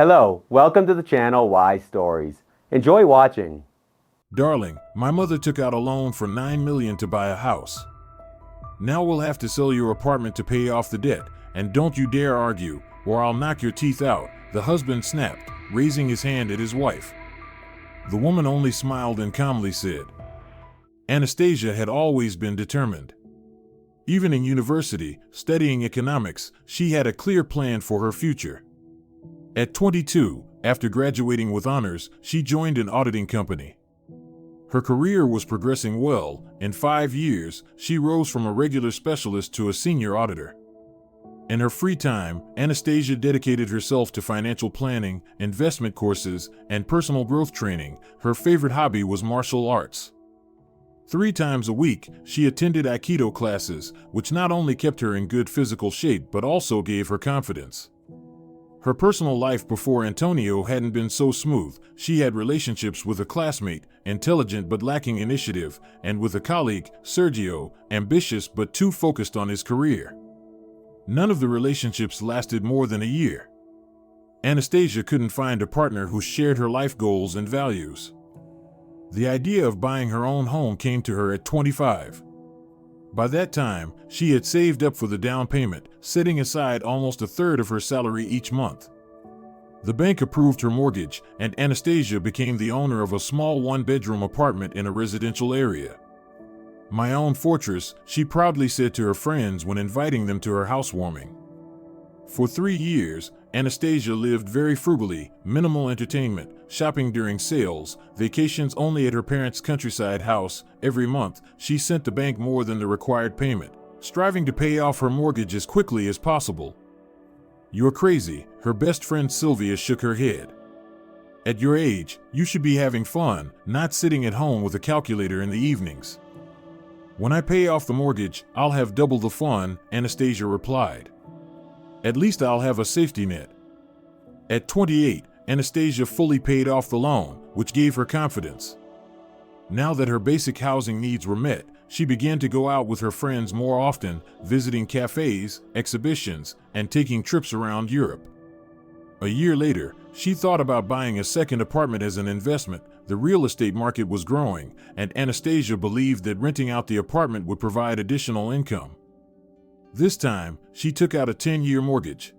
Hello, welcome to the channel Wise Stories. Enjoy watching. Darling, my mother took out a loan for $9 million to buy a house. Now we'll have to sell your apartment to pay off the debt, and don't you dare argue, or I'll knock your teeth out, the husband snapped, raising his hand at his wife. The woman only smiled and calmly said. Anastasia had always been determined. Even in university, studying economics, she had a clear plan for her future. At 22, after graduating with honors, she joined an auditing company. Her career was progressing well. In 5 years, she rose from a regular specialist to a senior auditor. In her free time, Anastasia dedicated herself to financial planning, investment courses, and personal growth training. Her favorite hobby was martial arts. 3 times a week, she attended Aikido classes, which not only kept her in good physical shape but also gave her confidence. Her personal life before Antonio hadn't been so smooth. She had relationships with a classmate, intelligent but lacking initiative, and with a colleague, Sergio, ambitious but too focused on his career. None of the relationships lasted more than a year. Anastasia couldn't find a partner who shared her life goals and values. The idea of buying her own home came to her at 25. By that time, she had saved up for the down payment, setting aside almost a third of her salary each month. The bank approved her mortgage, and Anastasia became the owner of a small one-bedroom apartment in a residential area. "My own fortress," she proudly said to her friends when inviting them to her housewarming. For 3 years, Anastasia lived very frugally, minimal entertainment, shopping during sales, vacations only at her parents' countryside house. Every month, she sent the bank more than the required payment, striving to pay off her mortgage as quickly as possible. "You're crazy," her best friend Sylvia shook her head. "At your age, you should be having fun, not sitting at home with a calculator in the evenings." "When I pay off the mortgage, I'll have double the fun," Anastasia replied. "At least I'll have a safety net." At 28, Anastasia fully paid off the loan, which gave her confidence. Now that her basic housing needs were met, she began to go out with her friends more often, visiting cafes, exhibitions, and taking trips around Europe. A year later, she thought about buying a second apartment as an investment. The real estate market was growing, and Anastasia believed that renting out the apartment would provide additional income. This time, she took out a 10-year mortgage.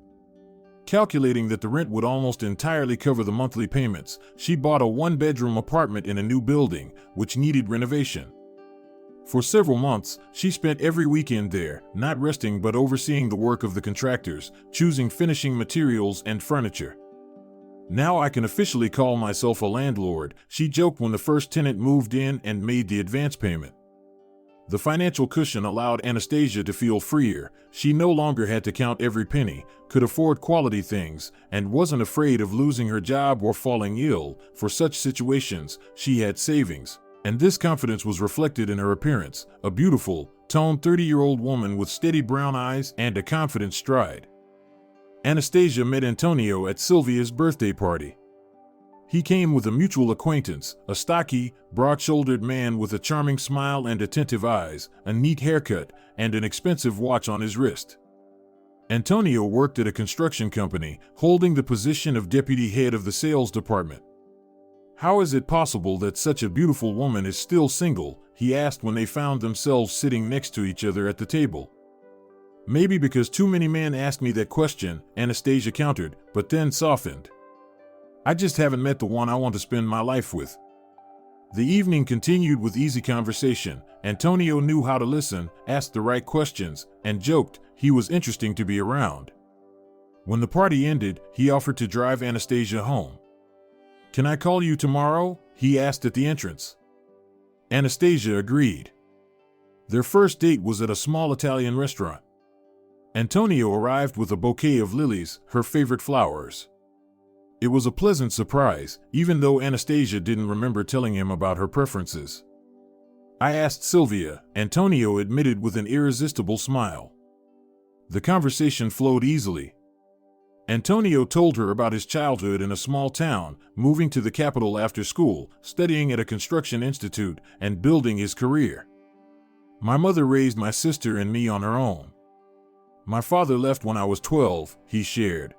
Calculating that the rent would almost entirely cover the monthly payments, she bought a one-bedroom apartment in a new building, which needed renovation. For several months, she spent every weekend there, not resting but overseeing the work of the contractors, choosing finishing materials and furniture. "Now I can officially call myself a landlord," she joked when the first tenant moved in and made the advance payment. The financial cushion allowed Anastasia to feel freer. She no longer had to count every penny, could afford quality things, and wasn't afraid of losing her job or falling ill. For such situations, she had savings, and this confidence was reflected in her appearance, a beautiful, toned 30-year-old woman with steady brown eyes and a confident stride. Anastasia met Antonio at Sylvia's birthday party. He came with a mutual acquaintance, a stocky, broad-shouldered man with a charming smile and attentive eyes, a neat haircut, and an expensive watch on his wrist. Antonio worked at a construction company, holding the position of deputy head of the sales department. "How is it possible that such a beautiful woman is still single?" he asked when they found themselves sitting next to each other at the table. "Maybe because too many men ask me that question," Anastasia countered, but then softened. "I just haven't met the one I want to spend my life with." The evening continued with easy conversation. Antonio knew how to listen, asked the right questions, and joked. He was interesting to be around. When the party ended, he offered to drive Anastasia home. "Can I call you tomorrow?" he asked at the entrance. Anastasia agreed. Their first date was at a small Italian restaurant. Antonio arrived with a bouquet of lilies, her favorite flowers. It was a pleasant surprise, even though Anastasia didn't remember telling him about her preferences. "I asked Sylvia," Antonio admitted with an irresistible smile. The conversation flowed easily. Antonio told her about his childhood in a small town, moving to the capital after school, studying at a construction institute, and building his career. "My mother raised my sister and me on her own. My father left when I was 12, he shared.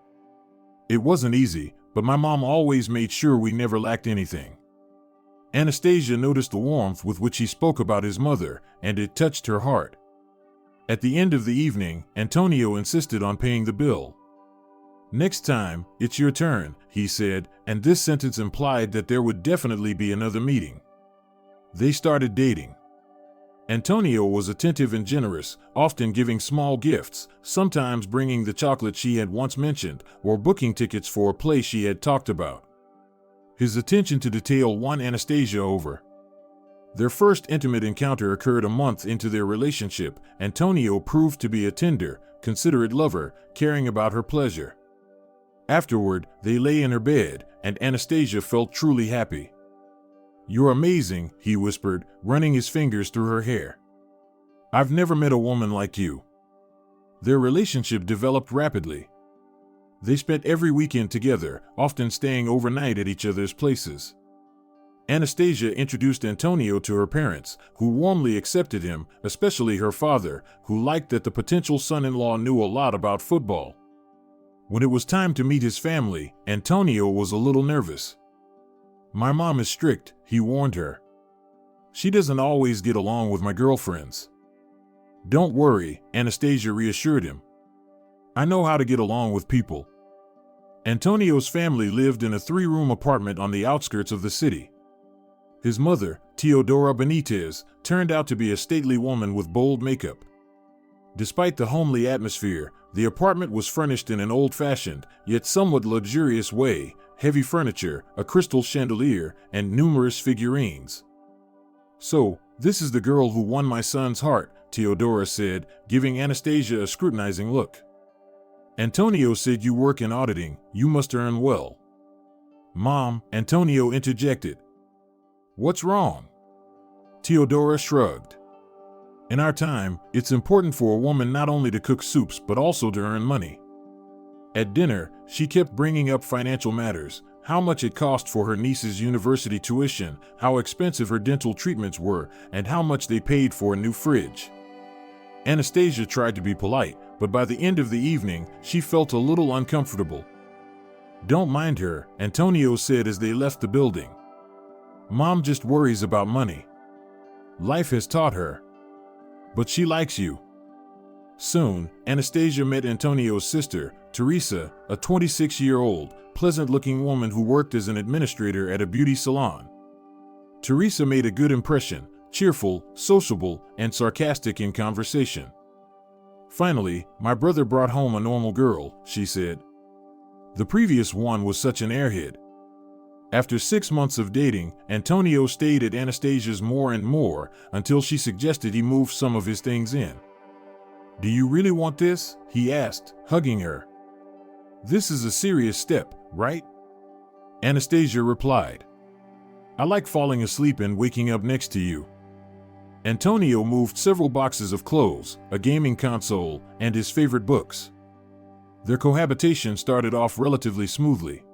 It wasn't easy, but my mom always made sure we never lacked anything. Anastasia noticed the warmth with which he spoke about his mother, and it touched her heart. At the end of the evening, Antonio insisted on paying the bill. "Next time, it's your turn," he said, and this sentence implied that there would definitely be another meeting. They started dating. Antonio was attentive and generous, often giving small gifts, sometimes bringing the chocolate she had once mentioned, or booking tickets for a play she had talked about. His attention to detail won Anastasia over. Their first intimate encounter occurred a month into their relationship. Antonio proved to be a tender, considerate lover, caring about her pleasure. Afterward, they lay in her bed, and Anastasia felt truly happy. "You're amazing," he whispered, running his fingers through her hair. "I've never met a woman like you." Their relationship developed rapidly. They spent every weekend together, often staying overnight at each other's places. Anastasia introduced Antonio to her parents, who warmly accepted him, especially her father, who liked that the potential son-in-law knew a lot about football. When it was time to meet his family, Antonio was a little nervous. "My mom is strict," he warned her. "She doesn't always get along with my girlfriends." "Don't worry," Anastasia reassured him. "I know how to get along with people." Antonio's family lived in a 3-room apartment on the outskirts of the city. His mother, Teodora Benitez, turned out to be a stately woman with bold makeup. Despite the homely atmosphere, the apartment was furnished in an old-fashioned, yet somewhat luxurious way: heavy furniture, a crystal chandelier, and numerous figurines. "So, this is the girl who won my son's heart," Teodora said, giving Anastasia a scrutinizing look. "Antonio said you work in auditing. You must earn well." "Mom," Antonio interjected. "What's wrong?" Teodora shrugged. "In our time, it's important for a woman not only to cook soups but also to earn money." At dinner, she kept bringing up financial matters: how much it cost for her niece's university tuition, how expensive her dental treatments were, and how much they paid for a new fridge. Anastasia tried to be polite, but by the end of the evening, she felt a little uncomfortable. "Don't mind her," Antonio said as they left the building. "Mom just worries about money. Life has taught her. But she likes you." Soon, Anastasia met Antonio's sister, Teresa, a 26-year-old, pleasant-looking woman who worked as an administrator at a beauty salon. Teresa made a good impression: cheerful, sociable, and sarcastic in conversation. "Finally, my brother brought home a normal girl," she said. "The previous one was such an airhead." After 6 months of dating, Antonio stayed at Anastasia's more and more, until she suggested he move some of his things in. "Do you really want this?" he asked, hugging her. "This is a serious step, right?" Anastasia replied. "I like falling asleep and waking up next to you." Antonio moved several boxes of clothes, a gaming console, and his favorite books. Their cohabitation started off relatively smoothly.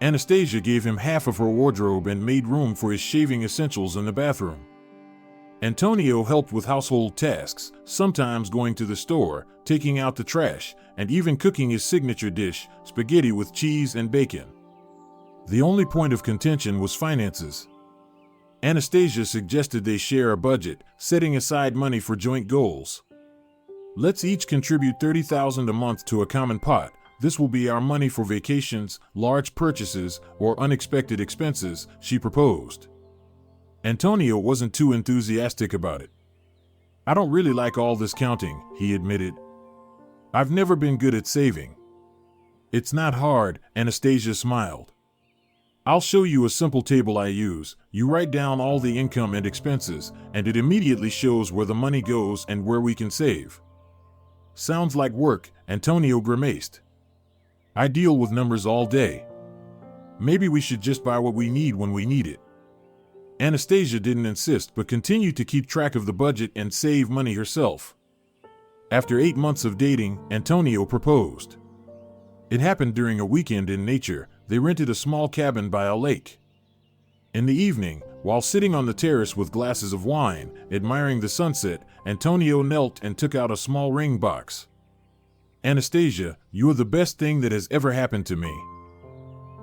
Anastasia gave him half of her wardrobe and made room for his shaving essentials in the bathroom. Antonio helped with household tasks, sometimes going to the store, taking out the trash, and even cooking his signature dish, spaghetti with cheese and bacon. The only point of contention was finances. Anastasia suggested they share a budget, setting aside money for joint goals. "Let's each contribute $30,000 a month to a common pot. This will be our money for vacations, large purchases, or unexpected expenses," she proposed. Antonio wasn't too enthusiastic about it. "I don't really like all this counting," he admitted. "I've never been good at saving." "It's not hard," Anastasia smiled. "I'll show you a simple table I use. You write down all the income and expenses, and it immediately shows where the money goes and where we can save." "Sounds like work," Antonio grimaced. "I deal with numbers all day. Maybe we should just buy what we need when we need it." Anastasia didn't insist but continued to keep track of the budget and save money herself. After 8 months of dating, Antonio proposed. It happened during a weekend in nature. They rented a small cabin by a lake. In the evening, while sitting on the terrace with glasses of wine, admiring the sunset, Antonio knelt and took out a small ring box. "Anastasia, you are the best thing that has ever happened to me."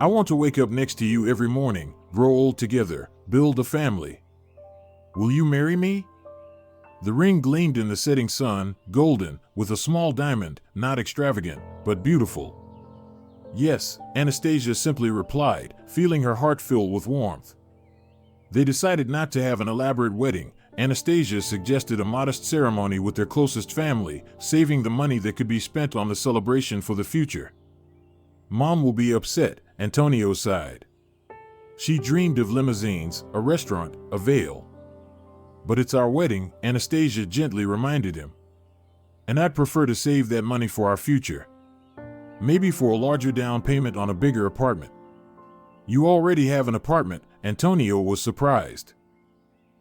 I want to wake up next to you every morning, grow old together, build a family. Will you marry me? The ring gleamed in the setting sun, golden, with a small diamond, not extravagant, but beautiful. Yes, Anastasia simply replied, feeling her heart fill with warmth. They decided not to have an elaborate wedding. Anastasia suggested a modest ceremony with their closest family, saving the money that could be spent on the celebration for the future. Mom will be upset, Antonio sighed. She dreamed of limousines, a restaurant, a veil. But it's our wedding, Anastasia gently reminded him. And I'd prefer to save that money for our future. Maybe for a larger down payment on a bigger apartment. You already have an apartment, Antonio was surprised.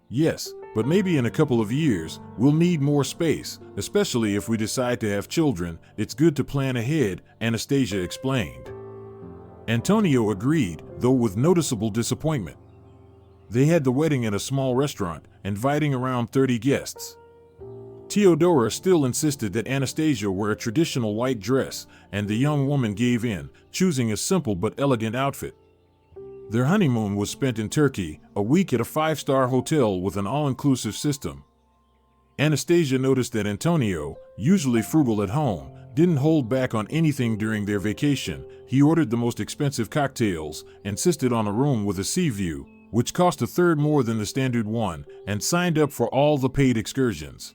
Yes, but maybe in a couple of years, we'll need more space, especially if we decide to have children. It's good to plan ahead, Anastasia explained. Antonio agreed, though with noticeable disappointment. They had the wedding at a small restaurant, inviting around 30 guests. Teodora still insisted that Anastasia wear a traditional white dress, and the young woman gave in, choosing a simple but elegant outfit. Their honeymoon was spent in Turkey, a week at a 5-star hotel with an all-inclusive system. Anastasia noticed that Antonio, usually frugal at home, didn't hold back on anything during their vacation. He ordered the most expensive cocktails, insisted on a room with a sea view, which cost a third more than the standard one, and signed up for all the paid excursions.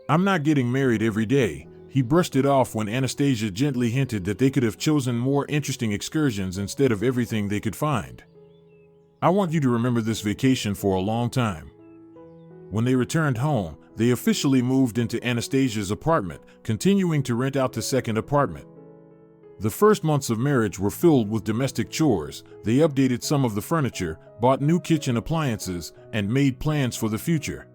I'm not getting married every day. He brushed it off when Anastasia gently hinted that they could have chosen more interesting excursions instead of everything they could find. I want you to remember this vacation for a long time. When they returned home, they officially moved into Anastasia's apartment, continuing to rent out the second apartment. The first months of marriage were filled with domestic chores. They updated some of the furniture, bought new kitchen appliances, and made plans for the future.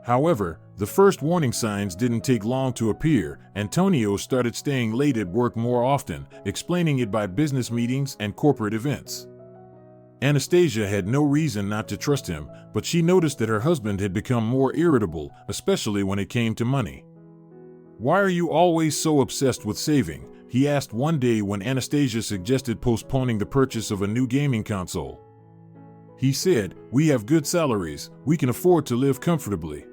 However, the first warning signs didn't take long to appear. Antonio started staying late at work more often, explaining it by business meetings and corporate events. Anastasia had no reason not to trust him, but she noticed that her husband had become more irritable, especially when it came to money. "Why are you always so obsessed with saving?" he asked one day when Anastasia suggested postponing the purchase of a new gaming console. He said, "We have good salaries, we can afford to live comfortably.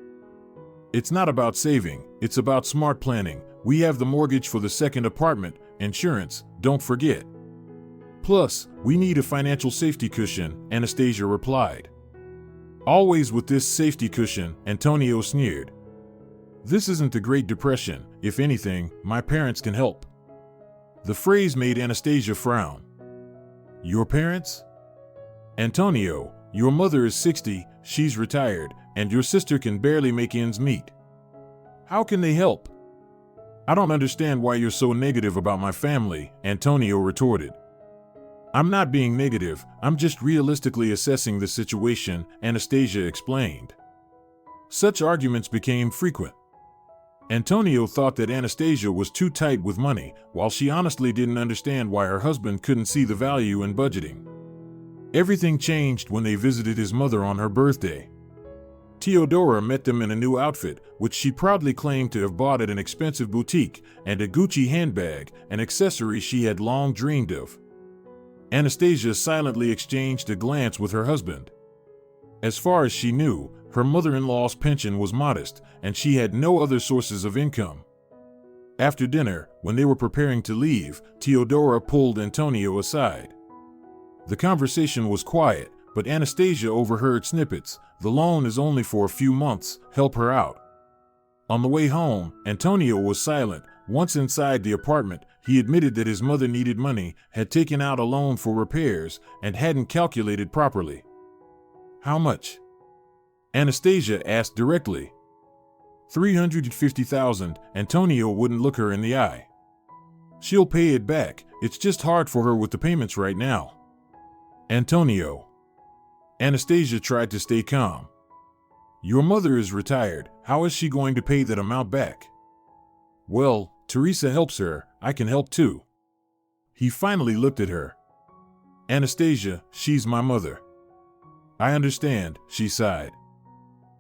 It's not about saving, it's about smart planning. We have the mortgage for the second apartment, insurance, don't forget. Plus, we need a financial safety cushion," Anastasia replied. "Always with this safety cushion," Antonio sneered. "This isn't the Great Depression. If anything, my parents can help." The phrase made Anastasia frown. "Your parents?" "Antonio, your mother is 60, she's retired, and your sister can barely make ends meet. How can they help?" "I don't understand why you're so negative about my family," Antonio retorted. "I'm not being negative, I'm just realistically assessing the situation," Anastasia explained. Such arguments became frequent. Antonio thought that Anastasia was too tight with money, while she honestly didn't understand why her husband couldn't see the value in budgeting. Everything changed when they visited his mother on her birthday. Teodora met them in a new outfit, which she proudly claimed to have bought at an expensive boutique, and a Gucci handbag, an accessory she had long dreamed of. Anastasia silently exchanged a glance with her husband. As far as she knew, her mother-in-law's pension was modest, and she had no other sources of income. After dinner, when they were preparing to leave, Teodora pulled Antonio aside. The conversation was quiet, but Anastasia overheard snippets. "The loan is only for a few months, help her out." On the way home, Antonio was silent. Once inside the apartment, he admitted that his mother needed money, had taken out a loan for repairs, and hadn't calculated properly. "How much?" Anastasia asked directly. $350,000, Antonio wouldn't look her in the eye. "She'll pay it back, it's just hard for her with the payments right now." "Antonio." Anastasia tried to stay calm. "Your mother is retired, how is she going to pay that amount back?" "Well, Teresa helps her, I can help too." He finally looked at her. "Anastasia, she's my mother." "I understand," she sighed.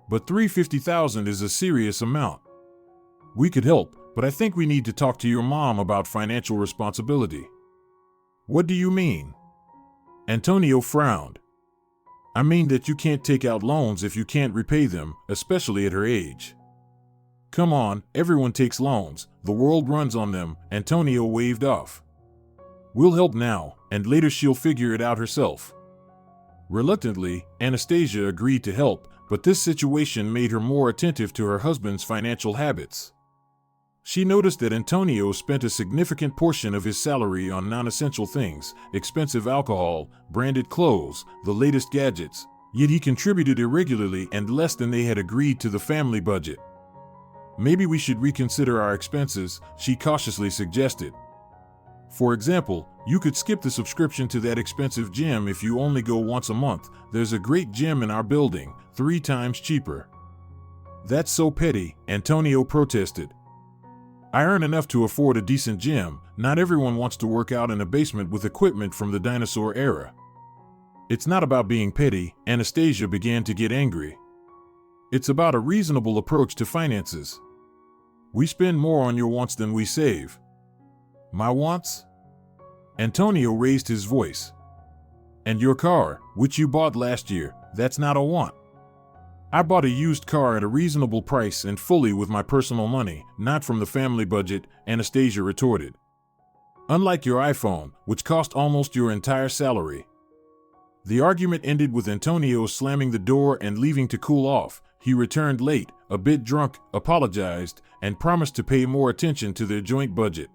"But $350,000 is a serious amount. We could help, but I think we need to talk to your mom about financial responsibility." What do you mean? Antonio frowned. I mean that you can't take out loans if you can't repay them, especially at her age. Come on, everyone takes loans, the world runs on them, Antonio waved off. We'll help now, and later she'll figure it out herself. Reluctantly, Anastasia agreed to help, but this situation made her more attentive to her husband's financial habits. She noticed that Antonio spent a significant portion of his salary on non-essential things, expensive alcohol, branded clothes, the latest gadgets, yet he contributed irregularly and less than they had agreed to the family budget. Maybe we should reconsider our expenses, she cautiously suggested. For example, you could skip the subscription to that expensive gym if you only go once a month. There's a great gym in our building, 3 times cheaper. That's so petty, Antonio protested. I earn enough to afford a decent gym. Not everyone wants to work out in a basement with equipment from the dinosaur era. It's not about being petty, Anastasia began to get angry. It's about a reasonable approach to finances. We spend more on your wants than we save. My wants? Antonio raised his voice. And your car, which you bought last year, that's not a want. I bought a used car at a reasonable price and fully with my personal money, not from the family budget, Anastasia retorted. Unlike your iPhone, which cost almost your entire salary. The argument ended with Antonio slamming the door and leaving to cool off. He returned late, a bit drunk, apologized, and promised to pay more attention to their joint budget.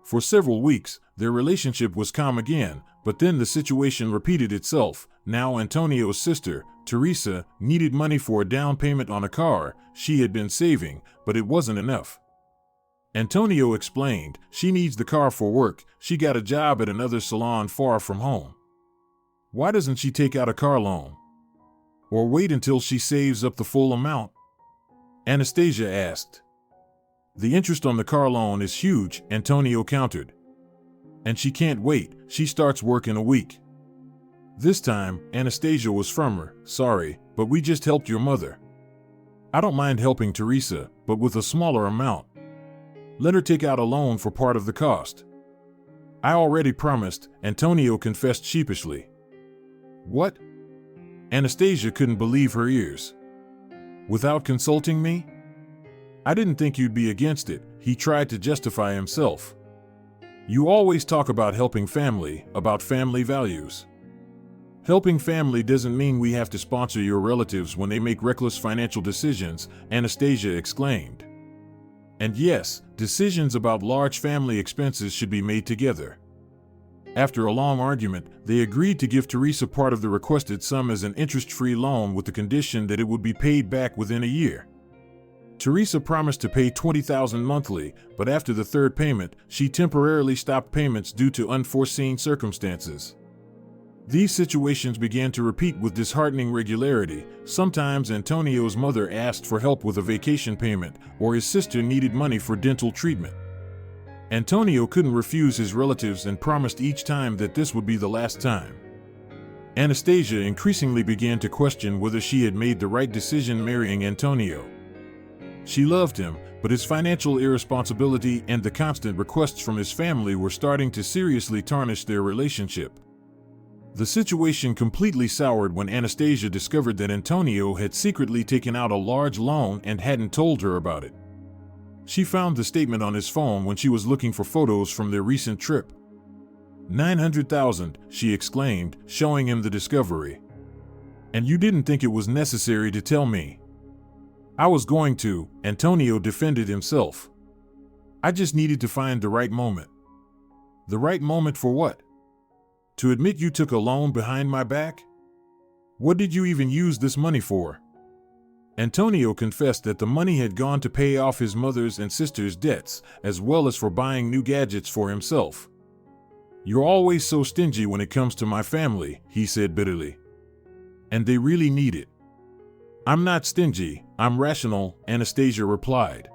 For several weeks, their relationship was calm again, but then the situation repeated itself. Now Antonio's sister, Teresa, needed money for a down payment on a car she had been saving, but it wasn't enough. Antonio explained, she needs the car for work, she got a job at another salon far from home. Why doesn't she take out a car loan? Or wait until she saves up the full amount? Anastasia asked. The interest on the car loan is huge, Antonio countered. And she can't wait, she starts work in a week. This time, Anastasia was firmer. Sorry, but we just helped your mother. I don't mind helping Teresa, but with a smaller amount. Let her take out a loan for part of the cost. I already promised, Antonio confessed sheepishly. What? Anastasia couldn't believe her ears. Without consulting me? I didn't think you'd be against it, he tried to justify himself. You always talk about helping family, about family values. Helping family doesn't mean we have to sponsor your relatives when they make reckless financial decisions, Anastasia exclaimed. And yes, decisions about large family expenses should be made together. After a long argument, they agreed to give Teresa part of the requested sum as an interest-free loan with the condition that it would be paid back within a year. Teresa promised to pay $20,000 monthly, but after the third payment, she temporarily stopped payments due to unforeseen circumstances. These situations began to repeat with disheartening regularity. Sometimes Antonio's mother asked for help with a vacation payment, or his sister needed money for dental treatment. Antonio couldn't refuse his relatives and promised each time that this would be the last time. Anastasia increasingly began to question whether she had made the right decision marrying Antonio. She loved him, but his financial irresponsibility and the constant requests from his family were starting to seriously tarnish their relationship. The situation completely soured when Anastasia discovered that Antonio had secretly taken out a large loan and hadn't told her about it. She found the statement on his phone when she was looking for photos from their recent trip. $900,000, she exclaimed, showing him the discovery. And you didn't think it was necessary to tell me. I was going to, Antonio defended himself. I just needed to find the right moment. The right moment for what? To admit you took a loan behind my back? What did you even use this money for? Antonio confessed that the money had gone to pay off his mother's and sister's debts, as well as for buying new gadgets for himself. You're always so stingy when it comes to my family, he said bitterly. And they really need it. I'm not stingy, I'm rational, Anastasia replied.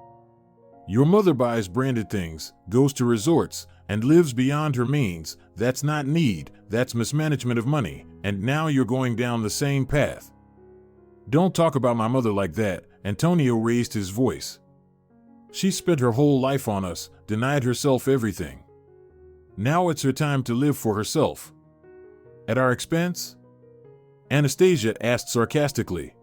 Your mother buys branded things, goes to resorts, and lives beyond her means. That's not need, that's mismanagement of money, and now you're going down the same path. Don't talk about my mother like that, Antonio raised his voice. She spent her whole life on us, denied herself everything. Now it's her time to live for herself. At our expense? Anastasia asked sarcastically.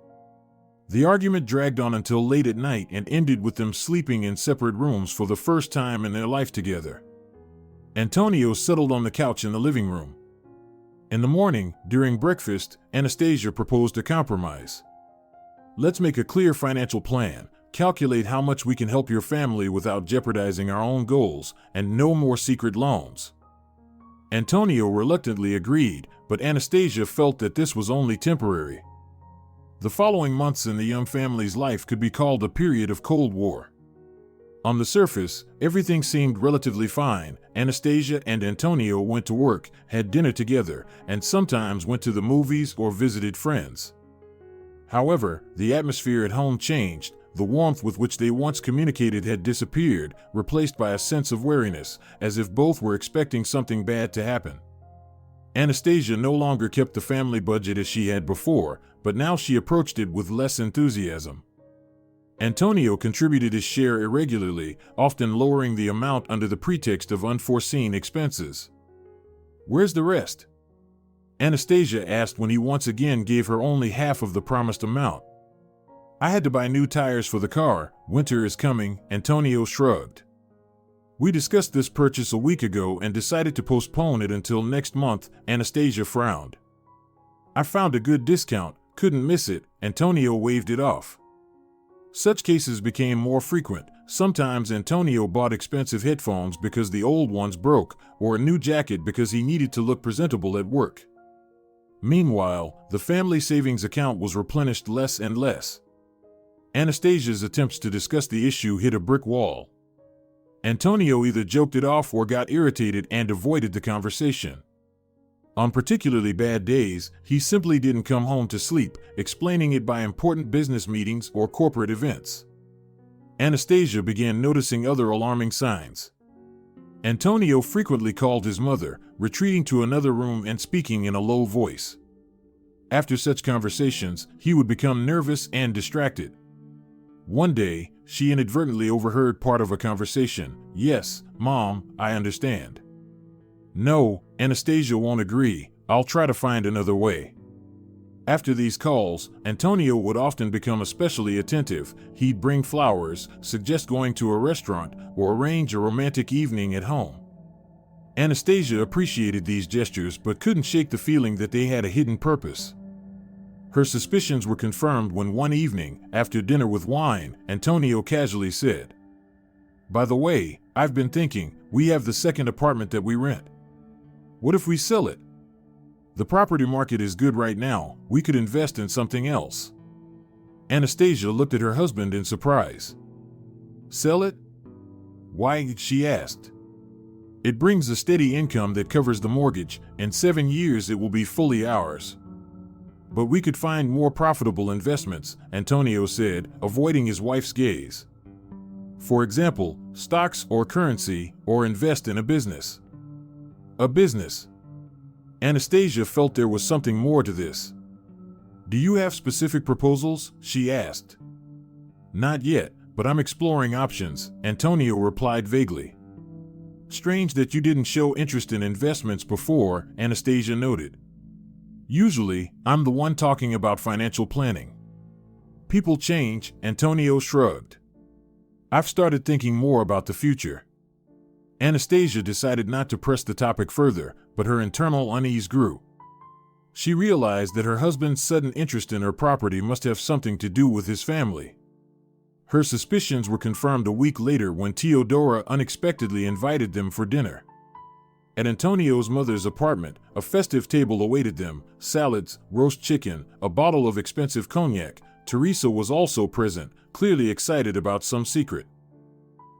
The argument dragged on until late at night and ended with them sleeping in separate rooms for the first time in their life together. Antonio settled on the couch in the living room. In the morning, during breakfast, Anastasia proposed a compromise. Let's make a clear financial plan, calculate how much we can help your family without jeopardizing our own goals, and no more secret loans. Antonio reluctantly agreed, but Anastasia felt that this was only temporary. The following months in the young family's life could be called a period of Cold War. On the surface, everything seemed relatively fine. Anastasia and Antonio went to work, had dinner together, and sometimes went to the movies or visited friends. However, the atmosphere at home changed. The warmth with which they once communicated had disappeared, replaced by a sense of wariness, as if both were expecting something bad to happen. Anastasia no longer kept the family budget as she had before, but now she approached it with less enthusiasm. Antonio contributed his share irregularly, often lowering the amount under the pretext of unforeseen expenses. "Where's the rest?" Anastasia asked when he once again gave her only half of the promised amount. "I had to buy new tires for the car. Winter is coming," Antonio shrugged. "We discussed this purchase a week ago and decided to postpone it until next month," Anastasia frowned. "I found a good discount, couldn't miss it," Antonio waved it off. Such cases became more frequent. Sometimes Antonio bought expensive headphones because the old ones broke, or a new jacket because he needed to look presentable at work. Meanwhile, the family savings account was replenished less and less. Anastasia's attempts to discuss the issue hit a brick wall. Antonio either joked it off or got irritated and avoided the conversation. On particularly bad days, he simply didn't come home to sleep, explaining it by important business meetings or corporate events. Anastasia began noticing other alarming signs. Antonio frequently called his mother, retreating to another room and speaking in a low voice. After such conversations, he would become nervous and distracted. One day, she inadvertently overheard part of a conversation. "Yes, Mom, I understand." "No, Anastasia won't agree. I'll try to find another way." After these calls, Antonio would often become especially attentive. He'd bring flowers, suggest going to a restaurant, or arrange a romantic evening at home. Anastasia appreciated these gestures but couldn't shake the feeling that they had a hidden purpose. Her suspicions were confirmed when one evening, after dinner with wine, Antonio casually said, "By the way, I've been thinking, we have the second apartment that we rent. What if we sell it? The property market is good right now. We could invest in something else." Anastasia looked at her husband in surprise. "Sell it? Why?" she asked. "It brings a steady income that covers the mortgage. In 7 years it will be fully ours." "But we could find more profitable investments," Antonio said, avoiding his wife's gaze. "For example, stocks or currency, or invest in a business." "A business?" Anastasia felt there was something more to this. "Do you have specific proposals?" she asked. "Not yet, but I'm exploring options," Antonio replied vaguely. "Strange that you didn't show interest in investments before," Anastasia noted. "Usually, I'm the one talking about financial planning." "People change," Antonio shrugged. "I've started thinking more about the future." Anastasia decided not to press the topic further, but her internal unease grew. She realized that her husband's sudden interest in her property must have something to do with his family. Her suspicions were confirmed a week later when Teodora unexpectedly invited them for dinner. At Antonio's mother's apartment, a festive table awaited them: salads, roast chicken, a bottle of expensive cognac. Teresa was also present, clearly excited about some secret.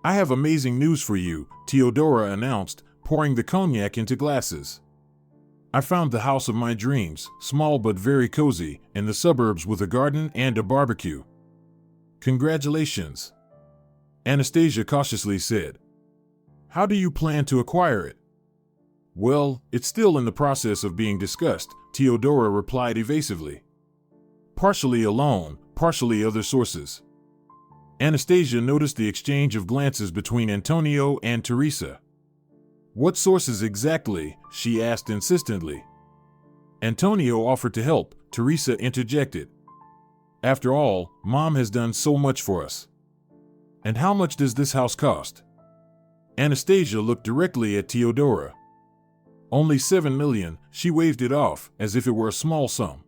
"I have amazing news for you," Teodora announced, pouring the cognac into glasses. "I found the house of my dreams, small but very cozy, in the suburbs with a garden and a barbecue." "Congratulations," Anastasia cautiously said. "How do you plan to acquire it?" "Well, it's still in the process of being discussed," Teodora replied evasively. "Partially alone, partially other sources." Anastasia noticed the exchange of glances between Antonio and Teresa. What sources exactly? She asked insistently. Antonio offered to help. Teresa interjected. After all, Mom has done so much for us. And how much does this house cost? Anastasia looked directly at Teodora. Only $7 million, she waved it off as if it were a small sum.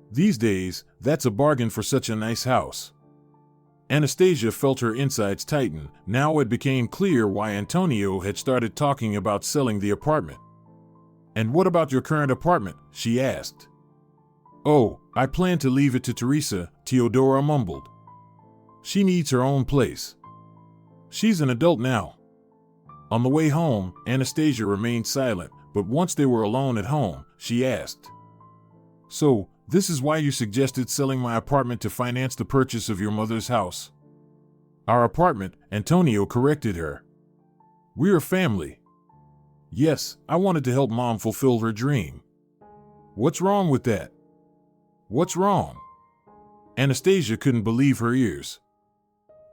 These days, that's a bargain for such a nice house. Anastasia felt her insides tighten. Now it became clear why Antonio had started talking about selling the apartment. And what about your current apartment? She asked. Oh, I plan to leave it to Teresa, Teodora mumbled. She needs her own place. She's an adult now. On the way home, Anastasia remained silent, but once they were alone at home, she asked. So, this is why you suggested selling my apartment to finance the purchase of your mother's house? Our apartment, Antonio corrected her. We're a family. Yes, I wanted to help Mom fulfill her dream. What's wrong with that? What's wrong? Anastasia couldn't believe her ears.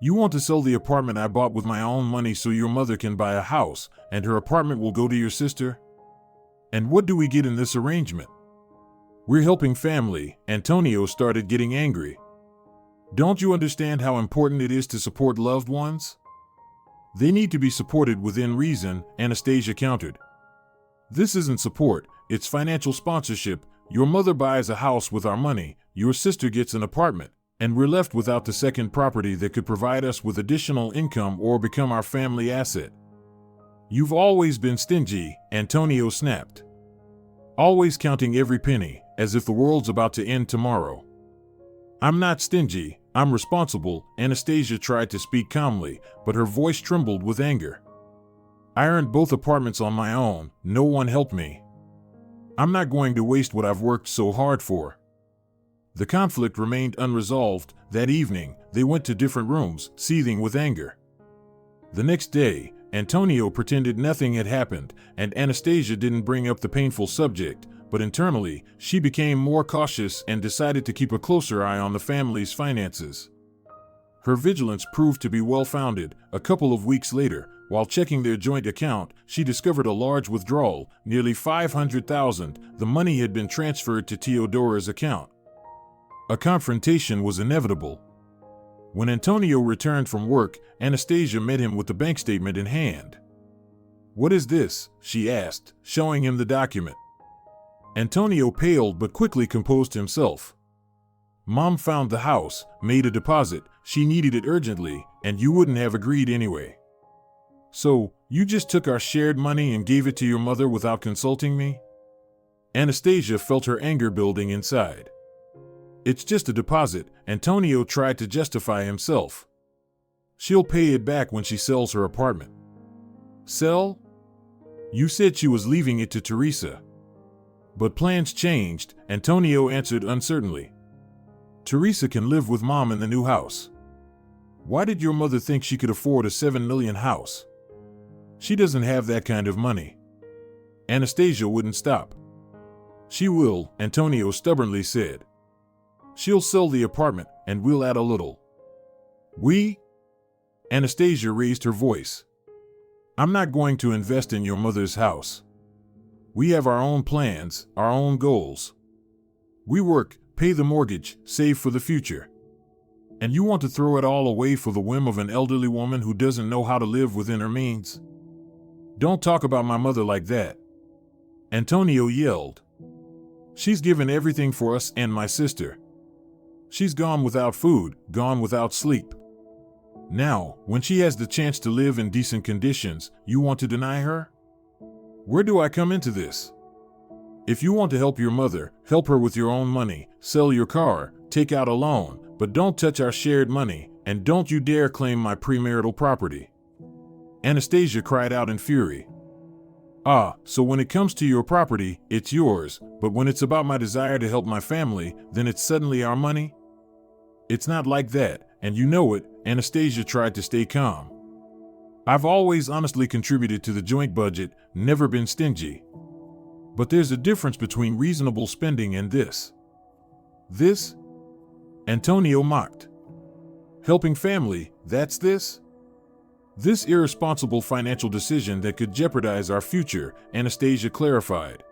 You want to sell the apartment I bought with my own money so your mother can buy a house, and her apartment will go to your sister? And what do we get in this arrangement? We're helping family. Antonio started getting angry. Don't you understand how important it is to support loved ones? They need to be supported within reason, Anastasia countered. This isn't support, it's financial sponsorship. Your mother buys a house with our money, your sister gets an apartment, and we're left without the second property that could provide us with additional income or become our family asset. You've always been stingy, Antonio snapped. Always counting every penny, as if the world's about to end tomorrow. I'm not stingy, I'm responsible. Anastasia tried to speak calmly, but her voice trembled with anger. I earned both apartments on my own, no one helped me. I'm not going to waste what I've worked so hard for. The conflict remained unresolved. That evening, they went to different rooms, seething with anger. The next day, Antonio pretended nothing had happened, and Anastasia didn't bring up the painful subject, but internally, she became more cautious and decided to keep a closer eye on the family's finances. Her vigilance proved to be well-founded. A couple of weeks later, while checking their joint account, she discovered a large withdrawal, nearly $500,000. The money had been transferred to Teodora's account. A confrontation was inevitable. When Antonio returned from work, Anastasia met him with the bank statement in hand. What is this? She asked, showing him the document. Antonio paled but quickly composed himself. Mom found the house, made a deposit, she needed it urgently, and you wouldn't have agreed anyway. So, you just took our shared money and gave it to your mother without consulting me? Anastasia felt her anger building inside. It's just a deposit, Antonio tried to justify himself. She'll pay it back when she sells her apartment. Sell? You said she was leaving it to Teresa. But plans changed, Antonio answered uncertainly. Teresa can live with Mom in the new house. Why did your mother think she could afford a $7 million house? She doesn't have that kind of money. Anastasia wouldn't stop. She will, Antonio stubbornly said. She'll sell the apartment, and we'll add a little. We? Anastasia raised her voice. I'm not going to invest in your mother's house. We have our own plans, our own goals. We work, pay the mortgage, save for the future. And you want to throw it all away for the whim of an elderly woman who doesn't know how to live within her means? Don't talk about my mother like that. Antonio yelled. She's given everything for us and my sister. She's gone without food, gone without sleep. Now, when she has the chance to live in decent conditions, you want to deny her? Where do I come into this? If you want to help your mother, help her with your own money, sell your car, take out a loan, but don't touch our shared money, and don't you dare claim my premarital property. Anastasia cried out in fury. Ah, so when it comes to your property, it's yours, but when it's about my desire to help my family, then it's suddenly our money? It's not like that, and you know it. Anastasia tried to stay calm. I've always honestly contributed to the joint budget, never been stingy. But there's a difference between reasonable spending and this. This? Antonio mocked. Helping family, that's this? This irresponsible financial decision that could jeopardize our future, Anastasia clarified.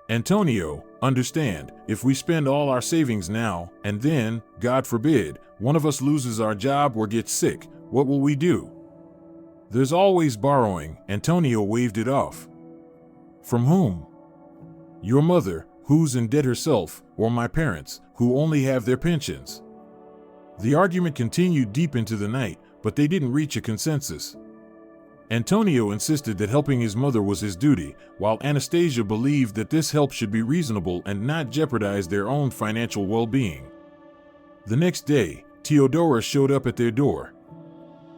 Antonio, understand, if we spend all our savings now, and then, God forbid, one of us loses our job or gets sick, what will we do? There's always borrowing, Antonio waved it off. From whom? Your mother, who's in debt herself, or my parents, who only have their pensions. The argument continued deep into the night, but they didn't reach a consensus. Antonio insisted that helping his mother was his duty, while Anastasia believed that this help should be reasonable and not jeopardize their own financial well-being. The next day, Teodora showed up at their door.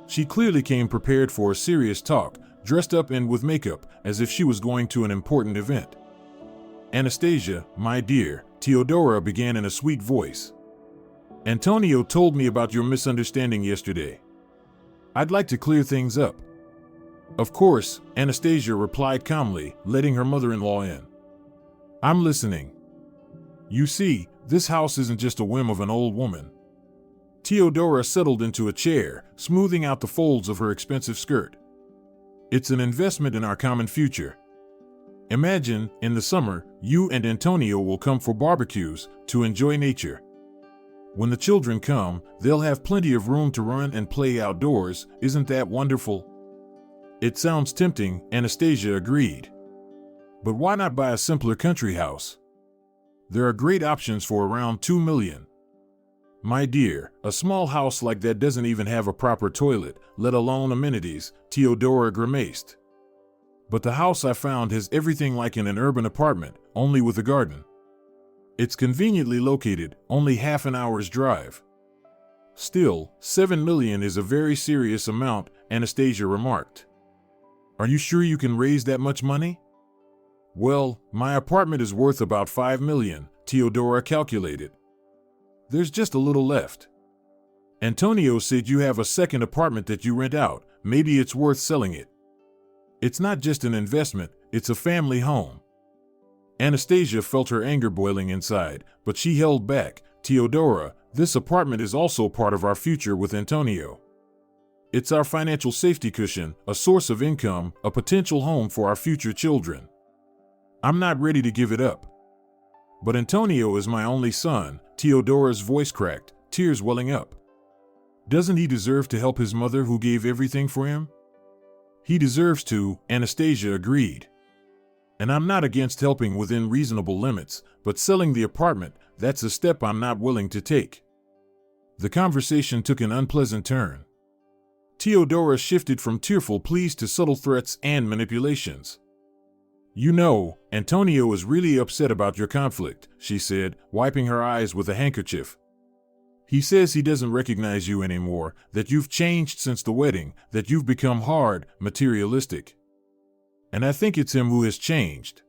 She clearly came prepared for a serious talk, dressed up and with makeup, as if she was going to an important event. Anastasia, my dear, Teodora began in a sweet voice. Antonio told me about your misunderstanding yesterday. I'd like to clear things up. Of course, Anastasia replied calmly, letting her mother-in-law in. I'm listening. You see, this house isn't just a whim of an old woman. Teodora settled into a chair, smoothing out the folds of her expensive skirt. It's an investment in our common future. Imagine, in the summer, you and Antonio will come for barbecues, to enjoy nature. When the children come, they'll have plenty of room to run and play outdoors. Isn't that wonderful? It sounds tempting, Anastasia agreed. But why not buy a simpler country house? There are great options for around $2 million. My dear, a small house like that doesn't even have a proper toilet, let alone amenities, Teodora grimaced. But the house I found has everything like in an urban apartment, only with a garden. It's conveniently located, only half an hour's drive. Still, $7 million is a very serious amount, Anastasia remarked. Are you sure you can raise that much money? Well, my apartment is worth about $5 million, Teodora calculated. There's just a little left. Antonio said you have a second apartment that you rent out. Maybe it's worth selling it. It's not just an investment, it's a family home. Anastasia felt her anger boiling inside, but she held back. Teodora, this apartment is also part of our future with Antonio. It's our financial safety cushion, a source of income, a potential home for our future children. I'm not ready to give it up. But Antonio is my only son, Teodora's voice cracked, tears welling up. Doesn't he deserve to help his mother who gave everything for him? He deserves to, Anastasia agreed. And I'm not against helping within reasonable limits, but selling the apartment, that's a step I'm not willing to take. The conversation took an unpleasant turn. Teodora shifted from tearful pleas to subtle threats and manipulations. You know, Antonio is really upset about your conflict, she said, wiping her eyes with a handkerchief. He says he doesn't recognize you anymore, that you've changed since the wedding, that you've become hard, materialistic. And I think it's him who has changed.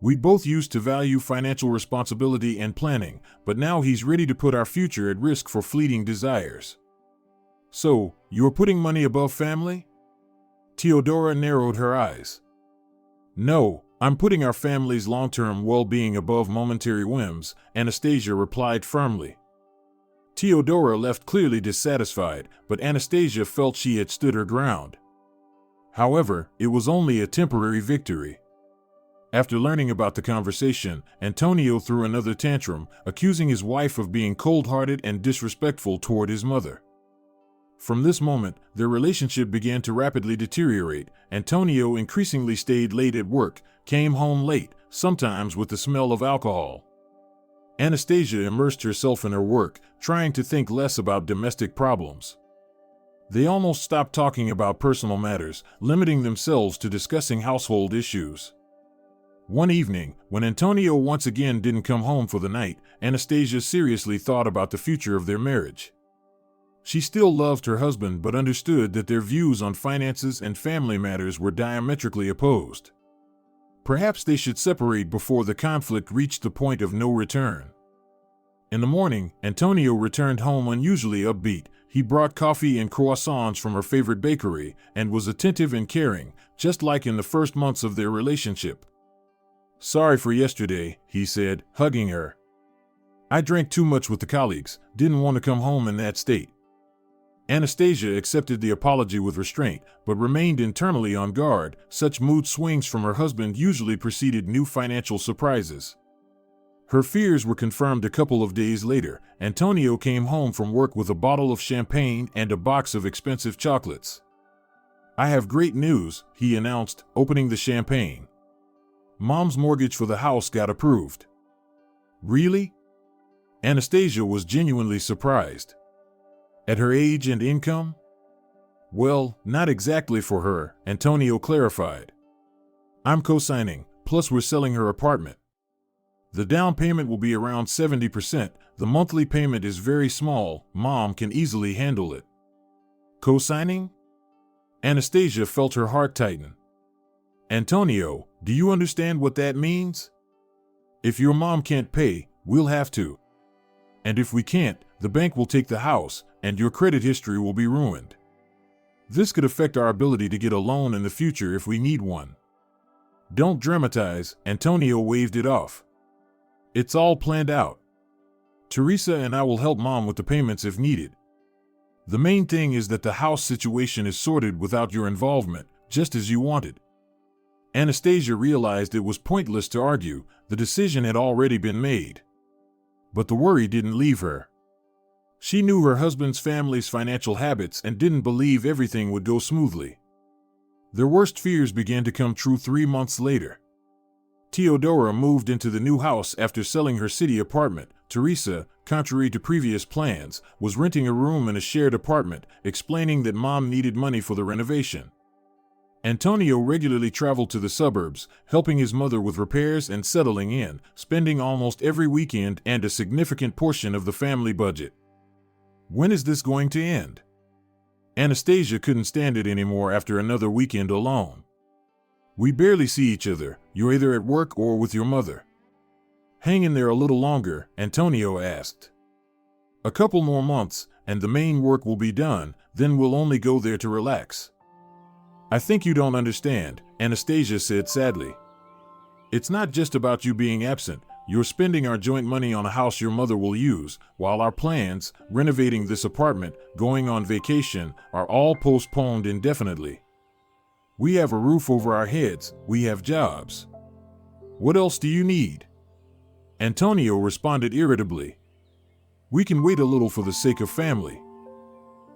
We both used to value financial responsibility and planning, but now he's ready to put our future at risk for fleeting desires. So, you're putting money above family? Teodora narrowed her eyes. No, I'm putting our family's long-term well-being above momentary whims, Anastasia replied firmly. Teodora left clearly dissatisfied, but Anastasia felt she had stood her ground. However, it was only a temporary victory. After learning about the conversation, Antonio threw another tantrum, accusing his wife of being cold-hearted and disrespectful toward his mother. From this moment, their relationship began to rapidly deteriorate. Antonio increasingly stayed late at work, came home late, sometimes with the smell of alcohol. Anastasia immersed herself in her work, trying to think less about domestic problems. They almost stopped talking about personal matters, limiting themselves to discussing household issues. One evening, when Antonio once again didn't come home for the night, Anastasia seriously thought about the future of their marriage. She still loved her husband but understood that their views on finances and family matters were diametrically opposed. Perhaps they should separate before the conflict reached the point of no return. In the morning, Antonio returned home unusually upbeat. He brought coffee and croissants from her favorite bakery and was attentive and caring, just like in the first months of their relationship. Sorry for yesterday, he said, hugging her. I drank too much with the colleagues, didn't want to come home in that state. Anastasia accepted the apology with restraint, but remained internally on guard. Such mood swings from her husband usually preceded new financial surprises. Her fears were confirmed a couple of days later. Antonio came home from work with a bottle of champagne and a box of expensive chocolates. "I have great news," he announced, opening the champagne. "Mom's mortgage for the house got approved." "Really?" Anastasia was genuinely surprised. At her age and income? "Well, not exactly for her," Antonio clarified. "I'm co-signing, plus we're selling her apartment. The down payment will be around 70%. The monthly payment is very small. Mom can easily handle it." "Co-signing?" Anastasia felt her heart tighten. "Antonio, do you understand what that means? If your mom can't pay, we'll have to. And if we can't, the bank will take the house, and your credit history will be ruined. This could affect our ability to get a loan in the future if we need one." "Don't dramatize," Antonio waved it off. "It's all planned out. Teresa and I will help Mom with the payments if needed. The main thing is that the house situation is sorted without your involvement, just as you wanted." Anastasia realized it was pointless to argue. The decision had already been made. But the worry didn't leave her. She knew her husband's family's financial habits and didn't believe everything would go smoothly. Their worst fears began to come true 3 months later. Teodora moved into the new house after selling her city apartment. Teresa, contrary to previous plans, was renting a room in a shared apartment, explaining that Mom needed money for the renovation. Antonio regularly traveled to the suburbs, helping his mother with repairs and settling in, spending almost every weekend and a significant portion of the family budget. When is this going to end? Anastasia couldn't stand it anymore after another weekend alone. "We barely see each other. You're either at work or with your mother." "Hang in there a little longer," Antonio asked. "A couple more months, and the main work will be done, then we'll only go there to relax." "I think you don't understand," Anastasia said sadly. "It's not just about you being absent. You're spending our joint money on a house your mother will use, while our plans, renovating this apartment, going on vacation, are all postponed indefinitely. We have a roof over our heads, we have jobs. What else do you need?" Antonio responded irritably. "We can wait a little for the sake of family."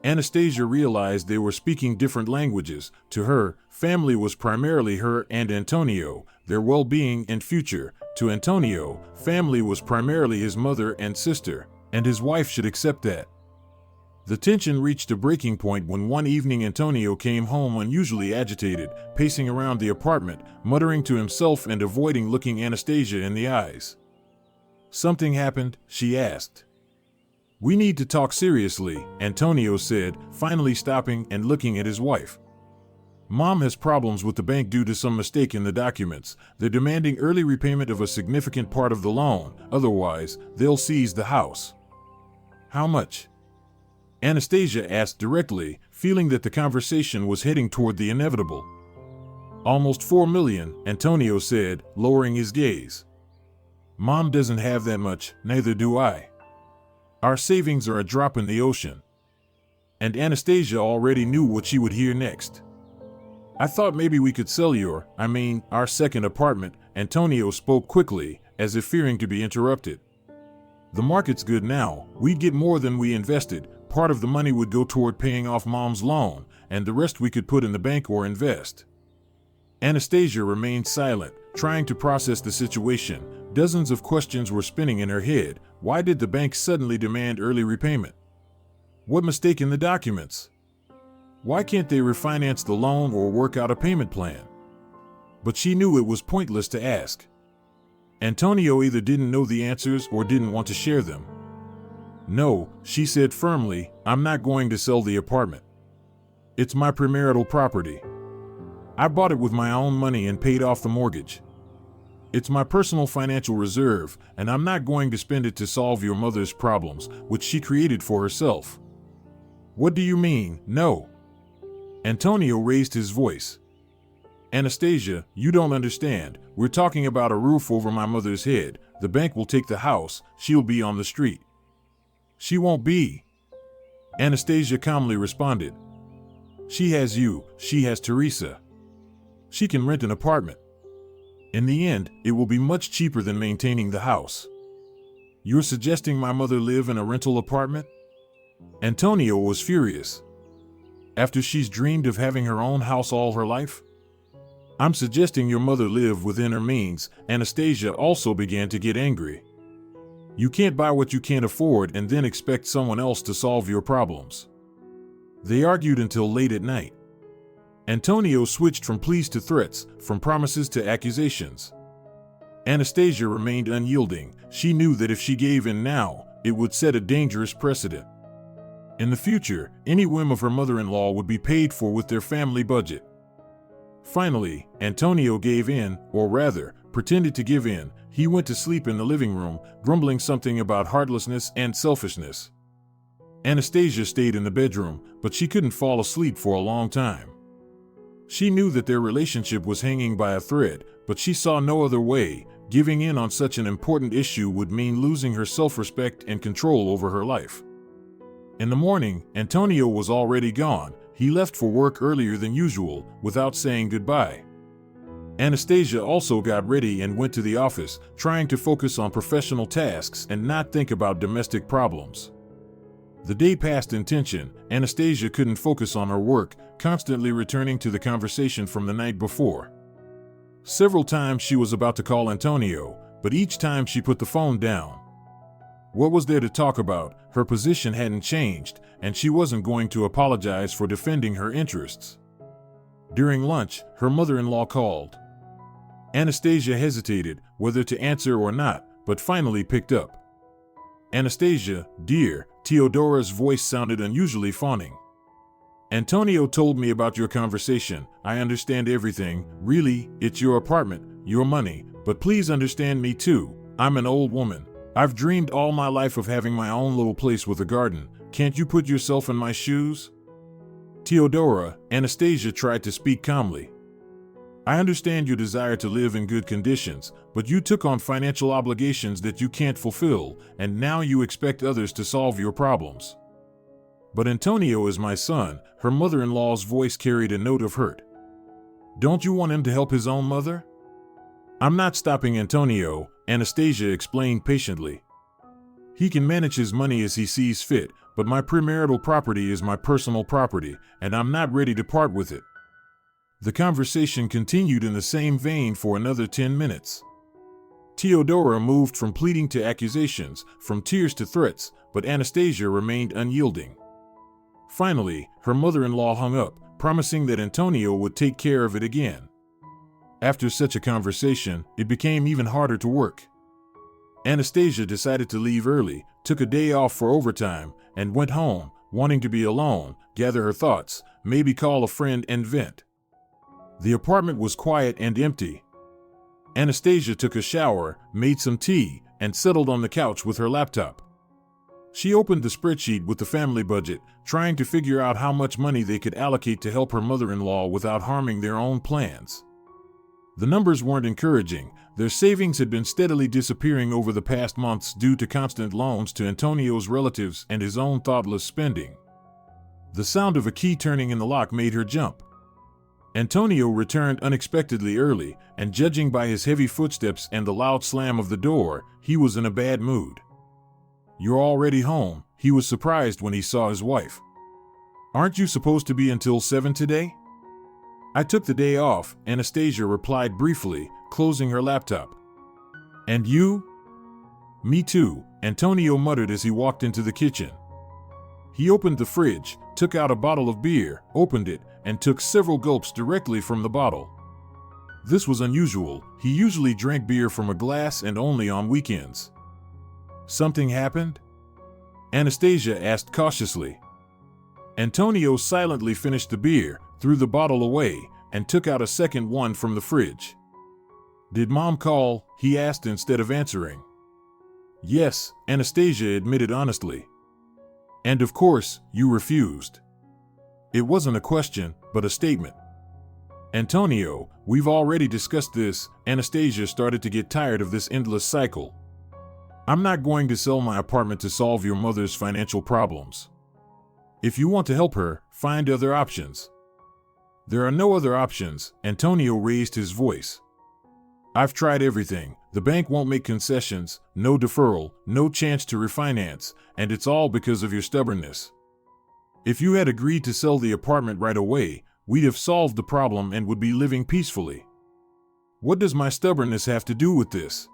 Anastasia realized they were speaking different languages. To her, family was primarily her and Antonio, their well-being and future. To Antonio, family was primarily his mother and sister, and his wife should accept that. The tension reached a breaking point when one evening Antonio came home unusually agitated, pacing around the apartment, muttering to himself and avoiding looking Anastasia in the eyes. "Something happened?" she asked. "We need to talk seriously," Antonio said, finally stopping and looking at his wife. "Mom has problems with the bank due to some mistake in the documents. They're demanding early repayment of a significant part of the loan, otherwise, they'll seize the house." "How much?" Anastasia asked directly, feeling that the conversation was heading toward the inevitable. "Almost 4 million, Antonio said, lowering his gaze. "Mom doesn't have that much, neither do I. Our savings are a drop in the ocean." And Anastasia already knew what she would hear next. "I thought maybe we could sell our second apartment," Antonio spoke quickly, as if fearing to be interrupted. "The market's good now. We'd get more than we invested. Part of the money would go toward paying off Mom's loan, and the rest we could put in the bank or invest." Anastasia remained silent, trying to process the situation. Dozens of questions were spinning in her head. Why did the bank suddenly demand early repayment? What mistake in the documents? Why can't they refinance the loan or work out a payment plan? But she knew it was pointless to ask. Antonio either didn't know the answers or didn't want to share them. "No," she said firmly, "I'm not going to sell the apartment. It's my premarital property. I bought it with my own money and paid off the mortgage. It's my personal financial reserve, and I'm not going to spend it to solve your mother's problems, which she created for herself." "What do you mean, no?" Antonio raised his voice. "Anastasia, you don't understand. We're talking about a roof over my mother's head. The bank will take the house. She'll be on the street." "She won't be." Anastasia calmly responded. She has you, she has Teresa. She can rent an apartment. In the end, it will be much cheaper than maintaining the house. You're suggesting my mother live in a rental apartment? Antonio was furious. After she's dreamed of having her own house all her life? I'm suggesting your mother live within her means. Anastasia also began to get angry. You can't buy what you can't afford and then expect someone else to solve your problems. They argued until late at night. Antonio switched from pleas to threats, from promises to accusations. Anastasia remained unyielding. She knew that if she gave in now, it would set a dangerous precedent. In the future, any whim of her mother-in-law would be paid for with their family budget. Finally, Antonio gave in, or rather, pretended to give in. He went to sleep in the living room, grumbling something about heartlessness and selfishness. Anastasia stayed in the bedroom, but she couldn't fall asleep for a long time. She knew that their relationship was hanging by a thread, but she saw no other way. Giving in on such an important issue would mean losing her self-respect and control over her life. In the morning, Antonio was already gone. He left for work earlier than usual, without saying goodbye. Anastasia also got ready and went to the office, trying to focus on professional tasks and not think about domestic problems. The day passed in tension. Anastasia couldn't focus on her work, constantly returning to the conversation from the night before. Several times she was about to call Antonio, but each time she put the phone down. What was there to talk about? Her position hadn't changed, and she wasn't going to apologize for defending her interests. During lunch, her mother-in-law called. Anastasia hesitated whether to answer or not, but finally picked up. Anastasia, dear, Teodora's voice sounded unusually fawning. Antonio told me about your conversation. I understand everything. Really, it's your apartment, your money, but please understand me too. I'm an old woman. I've dreamed all my life of having my own little place with a garden. Can't you put yourself in my shoes? Teodora, Anastasia tried to speak calmly. I understand your desire to live in good conditions, but you took on financial obligations that you can't fulfill, and now you expect others to solve your problems. But Antonio is my son. Her mother-in-law's voice carried a note of hurt. Don't you want him to help his own mother? I'm not stopping Antonio, Anastasia explained patiently. He can manage his money as he sees fit, but my premarital property is my personal property, and I'm not ready to part with it. The conversation continued in the same vein for another 10 minutes. Teodora moved from pleading to accusations, from tears to threats, but Anastasia remained unyielding. Finally, her mother-in-law hung up, promising that Antonio would take care of it again. After such a conversation, it became even harder to work. Anastasia decided to leave early, took a day off for overtime, and went home, wanting to be alone, gather her thoughts, maybe call a friend and vent. The apartment was quiet and empty. Anastasia took a shower, made some tea, and settled on the couch with her laptop. She opened the spreadsheet with the family budget, trying to figure out how much money they could allocate to help her mother-in-law without harming their own plans. The numbers weren't encouraging. Their savings had been steadily disappearing over the past months due to constant loans to Antonio's relatives and his own thoughtless spending. The sound of a key turning in the lock made her jump. Antonio returned unexpectedly early, and judging by his heavy footsteps and the loud slam of the door, he was in a bad mood. You're already home, he was surprised when he saw his wife. Aren't you supposed to be until 7 today? I took the day off, Anastasia replied briefly, closing her laptop. And you? Me too, Antonio muttered as he walked into the kitchen. He opened the fridge, took out a bottle of beer, opened it, and took several gulps directly from the bottle. This was unusual. He usually drank beer from a glass and only on weekends. Something happened? Anastasia asked cautiously. Antonio silently finished the beer, threw the bottle away, and took out a second one from the fridge. Did Mom call? He asked instead of answering. Yes, Anastasia admitted honestly. And of course, you refused. It wasn't a question, but a statement. Antonio, we've already discussed this. Anastasia started to get tired of this endless cycle. I'm not going to sell my apartment to solve your mother's financial problems. If you want to help her, find other options. There are no other options, Antonio raised his voice. I've tried everything. The bank won't make concessions, no deferral, no chance to refinance, and it's all because of your stubbornness. If you had agreed to sell the apartment right away, we'd have solved the problem and would be living peacefully. What does my stubbornness have to do with this?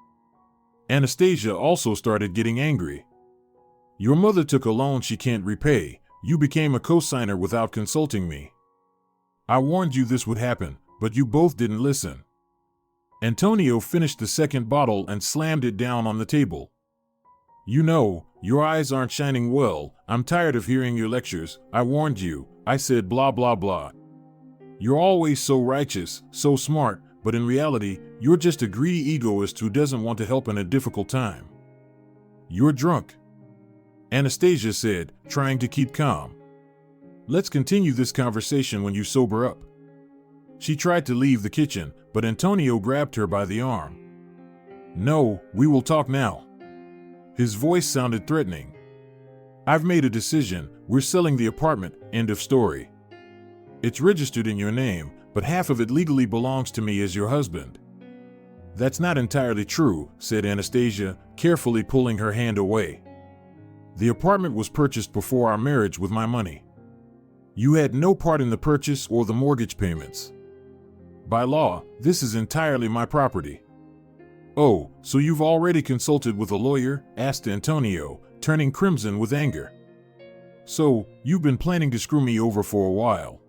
Anastasia also started getting angry. Your mother took a loan she can't repay. You became a co-signer without consulting me. I warned you this would happen, but you both didn't listen. Antonio finished the second bottle and slammed it down on the table. You know, your eyes aren't shining well. I'm tired of hearing your lectures. I warned you. I said blah blah blah. You're always so righteous, so smart, but in reality, you're just a greedy egoist who doesn't want to help in a difficult time. You're drunk, Anastasia said, trying to keep calm. Let's continue this conversation when you sober up. She tried to leave the kitchen, but Antonio grabbed her by the arm. No, we will talk now. His voice sounded threatening. I've made a decision. We're selling the apartment, end of story. It's registered in your name, but half of it legally belongs to me as your husband. That's not entirely true, said Anastasia, carefully pulling her hand away. The apartment was purchased before our marriage with my money. You had no part in the purchase or the mortgage payments. By law, this is entirely my property. Oh, so you've already consulted with a lawyer? Asked Antonio, turning crimson with anger. So, you've been planning to screw me over for a while.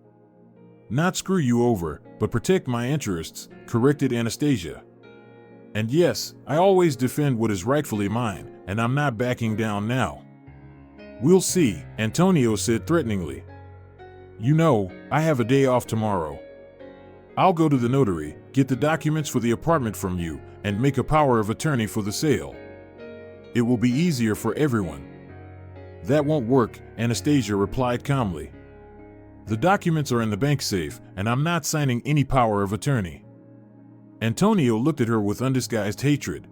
Not screw you over, but protect my interests, corrected Anastasia. And yes, I always defend what is rightfully mine, and I'm not backing down now. We'll see, Antonio said threateningly. You know, I have a day off tomorrow. I'll go to the notary, get the documents for the apartment from you, and make a power of attorney for the sale. It will be easier for everyone. That won't work, Anastasia replied calmly. The documents are in the bank safe, and I'm not signing any power of attorney. Antonio looked at her with undisguised hatred.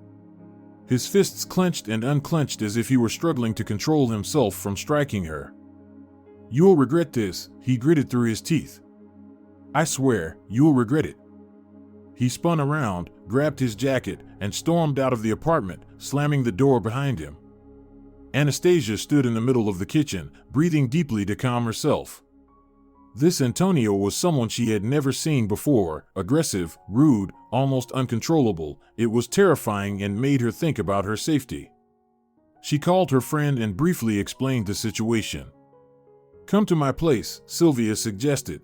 His fists clenched and unclenched as if he were struggling to control himself from striking her. You'll regret this, he gritted through his teeth. I swear, you'll regret it. He spun around, grabbed his jacket, and stormed out of the apartment, slamming the door behind him. Anastasia stood in the middle of the kitchen, breathing deeply to calm herself. This Antonio was someone she had never seen before, aggressive, rude, almost uncontrollable. It was terrifying and made her think about her safety. She called her friend and briefly explained the situation. Come to my place, Sylvia suggested.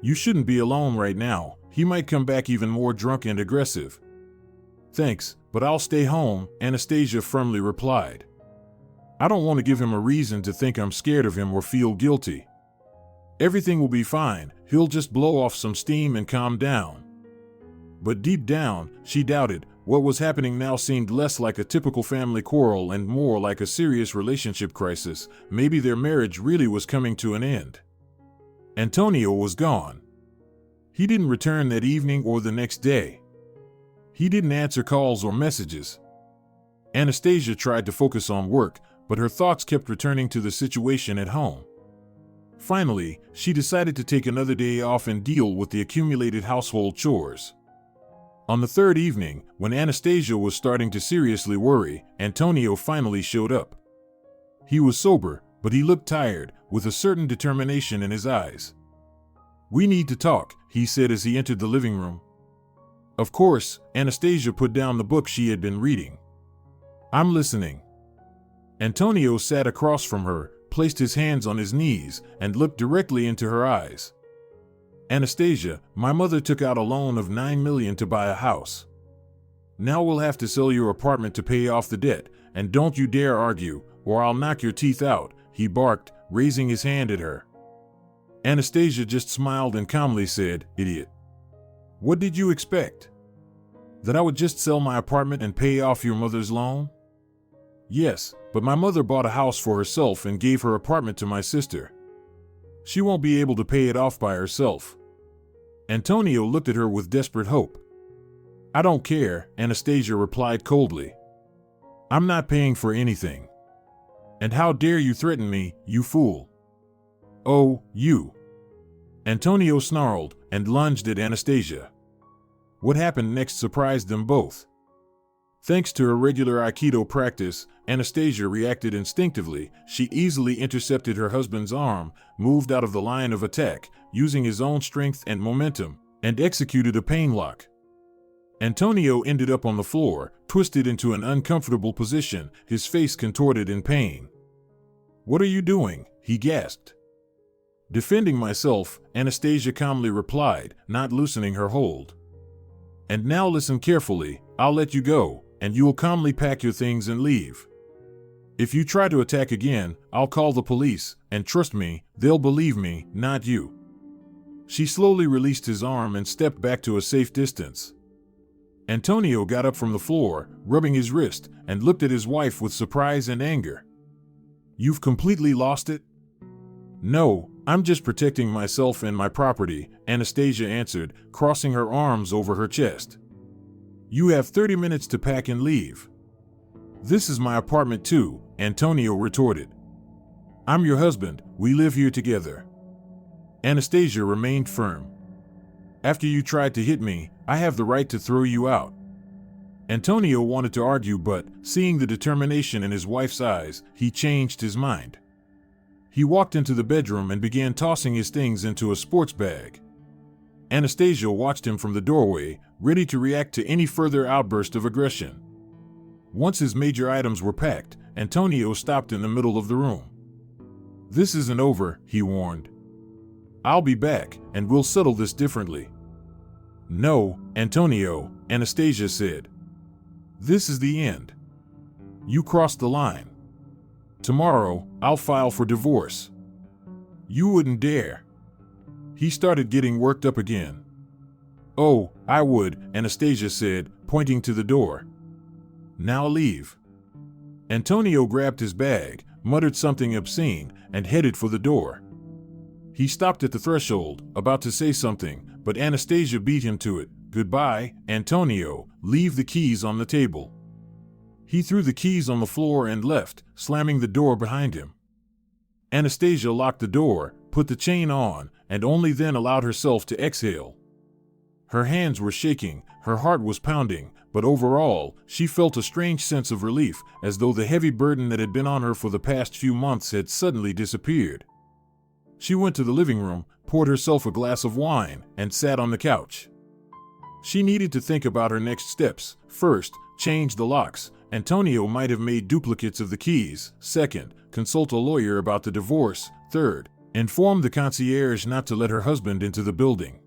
You shouldn't be alone right now. He might come back even more drunk and aggressive. Thanks, but I'll stay home, Anastasia firmly replied. I don't want to give him a reason to think I'm scared of him or feel guilty. Everything will be fine, he'll just blow off some steam and calm down. But deep down, she doubted. What was happening now seemed less like a typical family quarrel and more like a serious relationship crisis. Maybe their marriage really was coming to an end. Antonio was gone. He didn't return that evening or the next day. He didn't answer calls or messages. Anastasia tried to focus on work, but her thoughts kept returning to the situation at home. Finally, she decided to take another day off and deal with the accumulated household chores. On the third evening, when Anastasia was starting to seriously worry, Antonio finally showed up. He was sober, but he looked tired, with a certain determination in his eyes. We need to talk, he said as he entered the living room. Of course, Anastasia put down the book she had been reading. I'm listening. Antonio sat across from her, placed his hands on his knees, and looked directly into her eyes. Anastasia, my mother took out a loan of $9 million to buy a house. Now we'll have to sell your apartment to pay off the debt, and don't you dare argue, or I'll knock your teeth out, he barked, raising his hand at her. Anastasia just smiled and calmly said, Idiot. What did you expect? That I would just sell my apartment and pay off your mother's loan? Yes, but my mother bought a house for herself and gave her apartment to my sister. She won't be able to pay it off by herself. Antonio looked at her with desperate hope. I don't care, Anastasia replied coldly. I'm not paying for anything. And how dare you threaten me, you fool? "Oh, you!" Antonio snarled and lunged at Anastasia. What happened next surprised them both. Thanks to her regular Aikido practice, Anastasia reacted instinctively. She easily intercepted her husband's arm, moved out of the line of attack, using his own strength and momentum, and executed a pain lock. Antonio ended up on the floor, twisted into an uncomfortable position, his face contorted in pain. "What are you doing?" he gasped. "Defending myself," Anastasia calmly replied, not loosening her hold. "And now listen carefully. I'll let you go, and you will calmly pack your things and leave. If you try to attack again, I'll call the police, and trust me, they'll believe me, not you." She slowly released his arm and stepped back to a safe distance. Antonio got up from the floor, rubbing his wrist, and looked at his wife with surprise and anger. "You've completely lost it?" "No, I'm just protecting myself and my property," Anastasia answered, crossing her arms over her chest. "You have 30 minutes to pack and leave." "This is my apartment too," Antonio retorted. "I'm your husband, we live here together." Anastasia remained firm. "After you tried to hit me, I have the right to throw you out." Antonio wanted to argue, but, seeing the determination in his wife's eyes, he changed his mind. He walked into the bedroom and began tossing his things into a sports bag. Anastasia watched him from the doorway, ready to react to any further outburst of aggression. Once his major items were packed, Antonio stopped in the middle of the room. "This isn't over," he warned. "I'll be back, and we'll settle this differently." "No, Antonio," Anastasia said. "This is the end. You crossed the line. Tomorrow, I'll file for divorce." "You wouldn't dare." He started getting worked up again. "Oh, I would," Anastasia said, pointing to the door. "Now leave." Antonio grabbed his bag, muttered something obscene, and headed for the door. He stopped at the threshold, about to say something, but Anastasia beat him to it. "Goodbye, Antonio, leave the keys on the table." He threw the keys on the floor and left, slamming the door behind him. Anastasia locked the door, put the chain on, and only then allowed herself to exhale. Her hands were shaking, her heart was pounding, but overall, she felt a strange sense of relief, as though the heavy burden that had been on her for the past few months had suddenly disappeared. She went to the living room, poured herself a glass of wine, and sat on the couch. She needed to think about her next steps. First, change the locks. Antonio might have made duplicates of the keys. Second, consult a lawyer about the divorce. Third, inform the concierge not to let her husband into the building.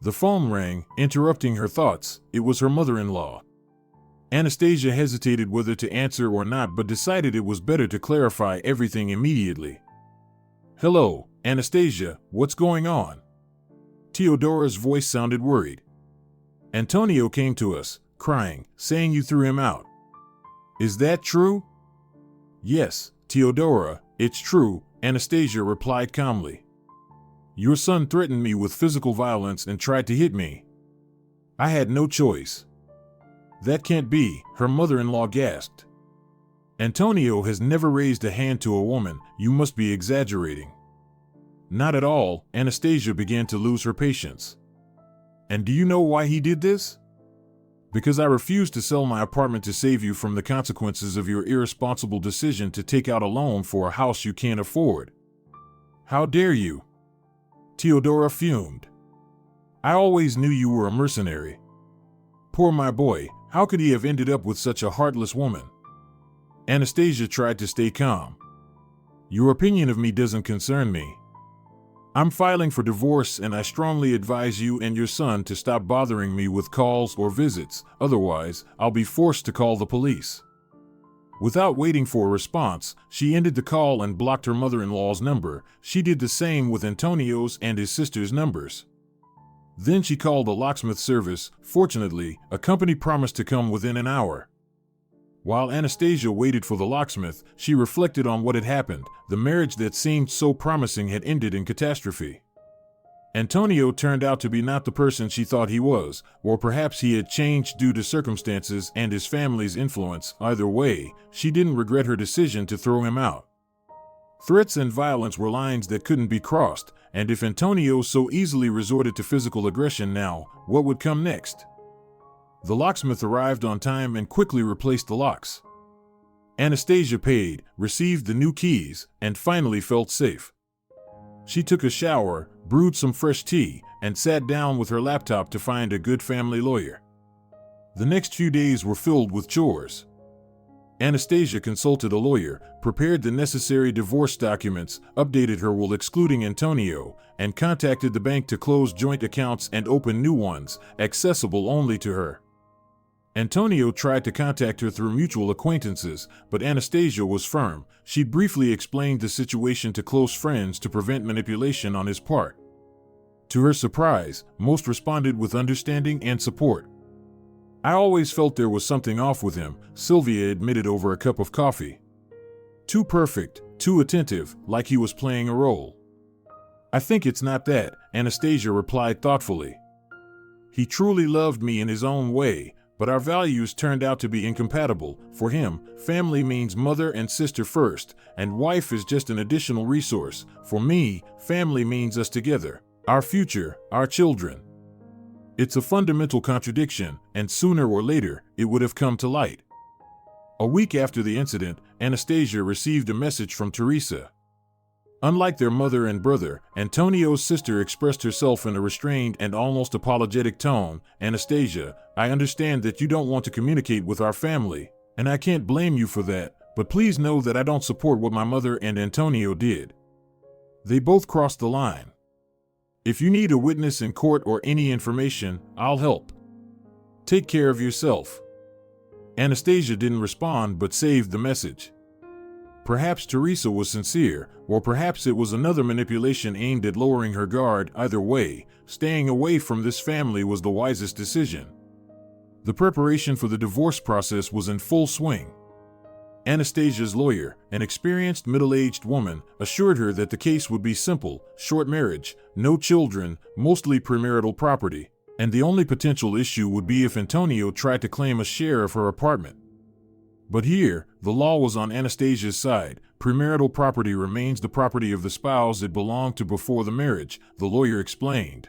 The phone rang, interrupting her thoughts. It was her mother-in-law. Anastasia hesitated whether to answer or not, but decided it was better to clarify everything immediately. "Hello, Anastasia, what's going on?" Teodora's voice sounded worried. "Antonio came to us, crying, saying you threw him out." "Is that true?" "Yes, Teodora, it's true," Anastasia replied calmly. "Your son threatened me with physical violence and tried to hit me. I had no choice." "That can't be," her mother-in-law gasped. "Antonio has never raised a hand to a woman, you must be exaggerating." "Not at all," Anastasia began to lose her patience. "And do you know why he did this?" "Because I refused to sell my apartment to save you from the consequences of your irresponsible decision to take out a loan for a house you can't afford." "How dare you?" Teodora fumed. "I always knew you were a mercenary." "Poor my boy, how could he have ended up with such a heartless woman?" Anastasia tried to stay calm. "Your opinion of me doesn't concern me. I'm filing for divorce, and I strongly advise you and your son to stop bothering me with calls or visits, otherwise, I'll be forced to call the police." Without waiting for a response, she ended the call and blocked her mother-in-law's number. She did the same with Antonio's and his sister's numbers. Then she called a locksmith service. Fortunately, a company promised to come within an hour. While Anastasia waited for the locksmith, she reflected on what had happened. The marriage that seemed so promising had ended in catastrophe. Antonio turned out to be not the person she thought he was, or perhaps he had changed due to circumstances and his family's influence. Either way, she didn't regret her decision to throw him out. Threats and violence were lines that couldn't be crossed, and if Antonio so easily resorted to physical aggression now, what would come next? The locksmith arrived on time and quickly replaced the locks. Anastasia paid, received the new keys, and finally felt safe. She took a shower, brewed some fresh tea, and sat down with her laptop to find a good family lawyer. The next few days were filled with chores. Anastasia consulted a lawyer, prepared the necessary divorce documents, updated her will excluding Antonio, and contacted the bank to close joint accounts and open new ones, accessible only to her. Antonio tried to contact her through mutual acquaintances, but Anastasia was firm. She briefly explained the situation to close friends to prevent manipulation on his part. To her surprise, most responded with understanding and support. "I always felt there was something off with him," Sylvia admitted over a cup of coffee. "Too perfect, too attentive, like he was playing a role." "I think it's not that," Anastasia replied thoughtfully. "He truly loved me in his own way, but our values turned out to be incompatible. For him, family means mother and sister first, and wife is just an additional resource. For me, family means us together, our future, our children." It's a fundamental contradiction, and sooner or later, it would have come to light. A week after the incident, Anastasia received a message from Teresa. Unlike their mother and brother, Antonio's sister expressed herself in a restrained and almost apologetic tone. "Anastasia, I understand that you don't want to communicate with our family, and I can't blame you for that, but please know that I don't support what my mother and Antonio did. They both crossed the line. If you need a witness in court or any information, I'll help. Take care of yourself." Anastasia didn't respond but saved the message. Perhaps Teresa was sincere, or perhaps it was another manipulation aimed at lowering her guard. Either way, staying away from this family was the wisest decision. The preparation for the divorce process was in full swing. Anastasia's lawyer, an experienced middle-aged woman, assured her that the case would be simple: short marriage, no children, mostly premarital property, and the only potential issue would be if Antonio tried to claim a share of her apartment. But here, the law was on Anastasia's side. Premarital property remains the property of the spouse it belonged to before the marriage, the lawyer explained.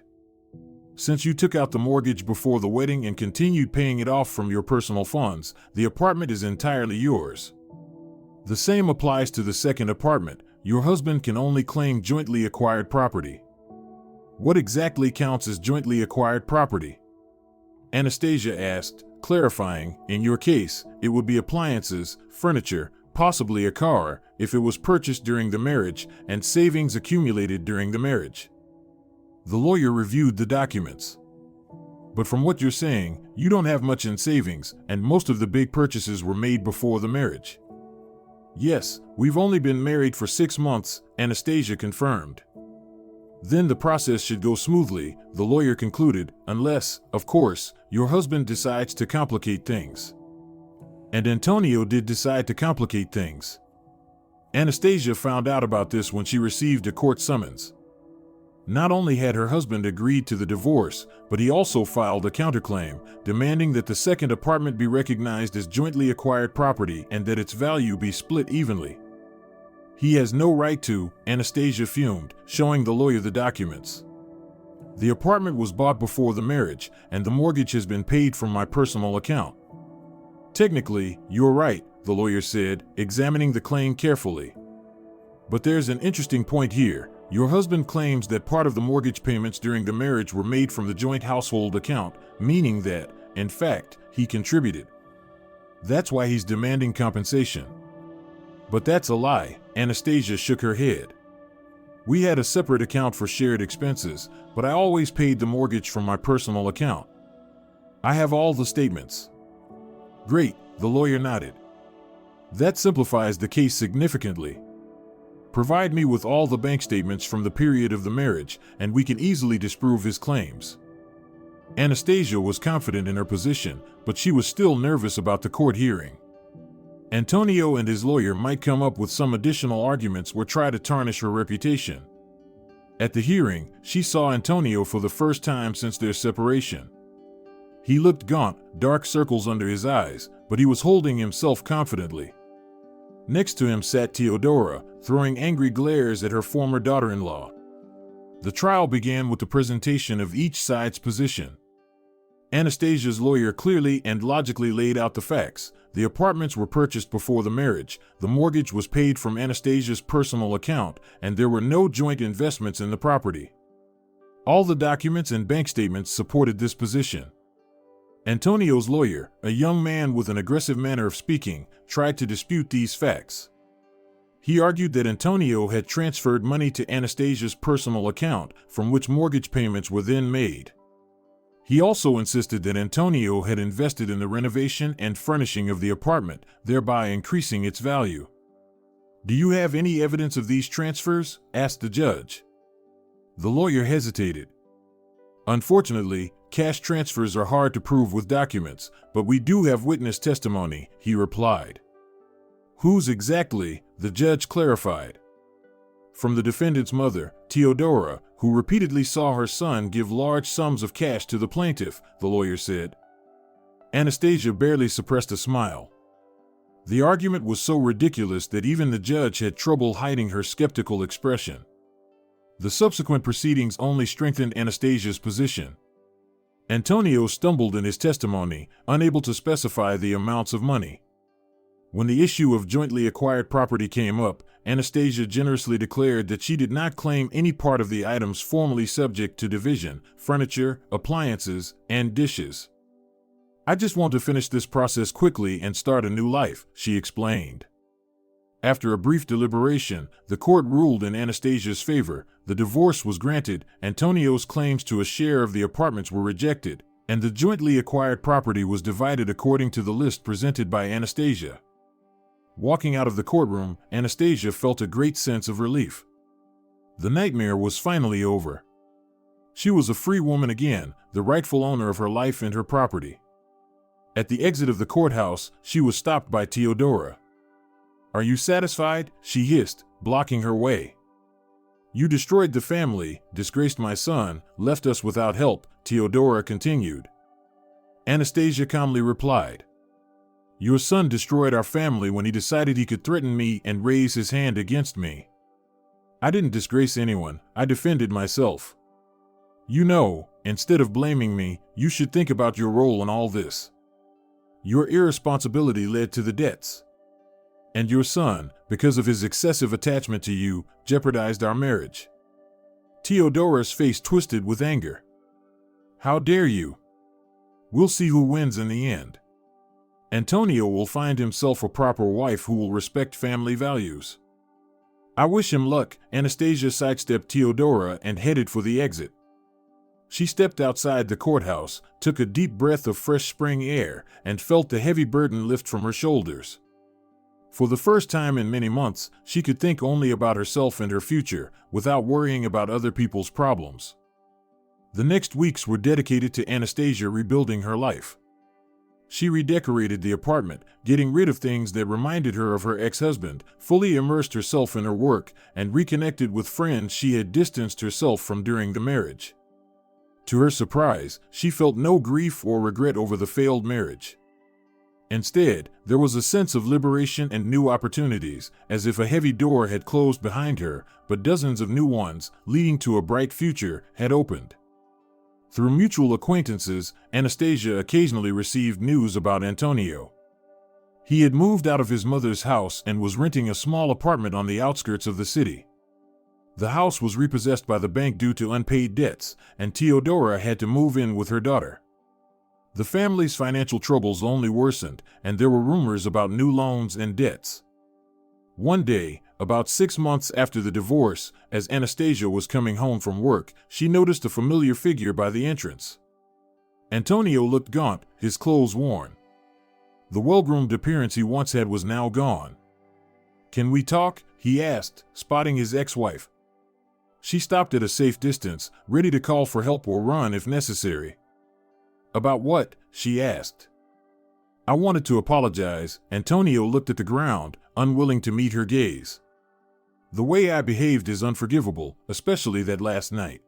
Since you took out the mortgage before the wedding and continued paying it off from your personal funds, the apartment is entirely yours. The same applies to the second apartment. Your husband can only claim jointly acquired property. What exactly counts as jointly acquired property? Anastasia asked, clarifying, in your case, it would be appliances, furniture, possibly a car, if it was purchased during the marriage, and savings accumulated during the marriage. The lawyer reviewed the documents. But from what you're saying, you don't have much in savings, and most of the big purchases were made before the marriage. Yes, we've only been married for 6 months, Anastasia confirmed. Then the process should go smoothly, the lawyer concluded, unless, of course, your husband decides to complicate things. And Antonio did decide to complicate things. Anastasia found out about this when she received a court summons. Not only had her husband agreed to the divorce, but he also filed a counterclaim, demanding that the second apartment be recognized as jointly acquired property and that its value be split evenly. He has no right to, Anastasia fumed, showing the lawyer the documents. The apartment was bought before the marriage, and the mortgage has been paid from my personal account. Technically, you're right, the lawyer said, examining the claim carefully. But there's an interesting point here. Your husband claims that part of the mortgage payments during the marriage were made from the joint household account, meaning that, in fact, he contributed. That's why he's demanding compensation. But that's a lie, Anastasia shook her head. We had a separate account for shared expenses, but I always paid the mortgage from my personal account. I have all the statements. Great, the lawyer nodded. That simplifies the case significantly. Provide me with all the bank statements from the period of the marriage, and we can easily disprove his claims. Anastasia was confident in her position, but she was still nervous about the court hearing. Antonio and his lawyer might come up with some additional arguments or try to tarnish her reputation. At the hearing, she saw Antonio for the first time since their separation. He looked gaunt, dark circles under his eyes, but he was holding himself confidently. Next to him sat Teodora, throwing angry glares at her former daughter-in-law. The trial began with the presentation of each side's position. Anastasia's lawyer clearly and logically laid out the facts. The apartments were purchased before the marriage, the mortgage was paid from Anastasia's personal account, and there were no joint investments in the property. All the documents and bank statements supported this position. Antonio's lawyer, a young man with an aggressive manner of speaking, tried to dispute these facts. He argued that Antonio had transferred money to Anastasia's personal account, from which mortgage payments were then made. He also insisted that Antonio had invested in the renovation and furnishing of the apartment, thereby increasing its value. "Do you have any evidence of these transfers?" asked the judge. The lawyer hesitated. "Unfortunately, cash transfers are hard to prove with documents, but we do have witness testimony," he replied. "Whose exactly?" the judge clarified. "From the defendant's mother, Teodora, who repeatedly saw her son give large sums of cash to the plaintiff," the lawyer said. Anastasia barely suppressed a smile. The argument was so ridiculous that even the judge had trouble hiding her skeptical expression. The subsequent proceedings only strengthened Anastasia's position. Antonio stumbled in his testimony, unable to specify the amounts of money. When the issue of jointly acquired property came up, Anastasia generously declared that she did not claim any part of the items formerly subject to division: furniture, appliances, and dishes. "I just want to finish this process quickly and start a new life," she explained. After a brief deliberation, the court ruled in Anastasia's favor. The divorce was granted, Antonio's claims to a share of the apartments were rejected, and the jointly acquired property was divided according to the list presented by Anastasia. Walking out of the courtroom, Anastasia felt a great sense of relief. The nightmare was finally over. She was a free woman again, the rightful owner of her life and her property. At the exit of the courthouse, she was stopped by Teodora. "Are you satisfied?" she hissed, blocking her way. "You destroyed the family, disgraced my son, left us without help," Teodora continued. Anastasia calmly replied. "Your son destroyed our family when he decided he could threaten me and raise his hand against me. I didn't disgrace anyone, I defended myself. You know, instead of blaming me, you should think about your role in all this. Your irresponsibility led to the debts. And your son, because of his excessive attachment to you, jeopardized our marriage." Teodora's face twisted with anger. "How dare you? We'll see who wins in the end. Antonio will find himself a proper wife who will respect family values." "I wish him luck." Anastasia sidestepped Teodora and headed for the exit. She stepped outside the courthouse, took a deep breath of fresh spring air, and felt the heavy burden lift from her shoulders. For the first time in many months, she could think only about herself and her future, without worrying about other people's problems. The next weeks were dedicated to Anastasia rebuilding her life. She redecorated the apartment, getting rid of things that reminded her of her ex-husband, fully immersed herself in her work, and reconnected with friends she had distanced herself from during the marriage. To her surprise, she felt no grief or regret over the failed marriage. Instead, there was a sense of liberation and new opportunities, as if a heavy door had closed behind her, but dozens of new ones, leading to a bright future, had opened. Through mutual acquaintances, Anastasia occasionally received news about Antonio. He had moved out of his mother's house and was renting a small apartment on the outskirts of the city. The house was repossessed by the bank due to unpaid debts, and Teodora had to move in with her daughter. The family's financial troubles only worsened, and there were rumors about new loans and debts. One day, about 6 months after the divorce, as Anastasia was coming home from work, she noticed a familiar figure by the entrance. Antonio looked gaunt, his clothes worn. The well-groomed appearance he once had was now gone. "Can we talk?" he asked, spotting his ex-wife. She stopped at a safe distance, ready to call for help or run if necessary. "About what?" she asked. "I wanted to apologize." Antonio looked at the ground, unwilling to meet her gaze. "The way I behaved is unforgivable, especially that last night.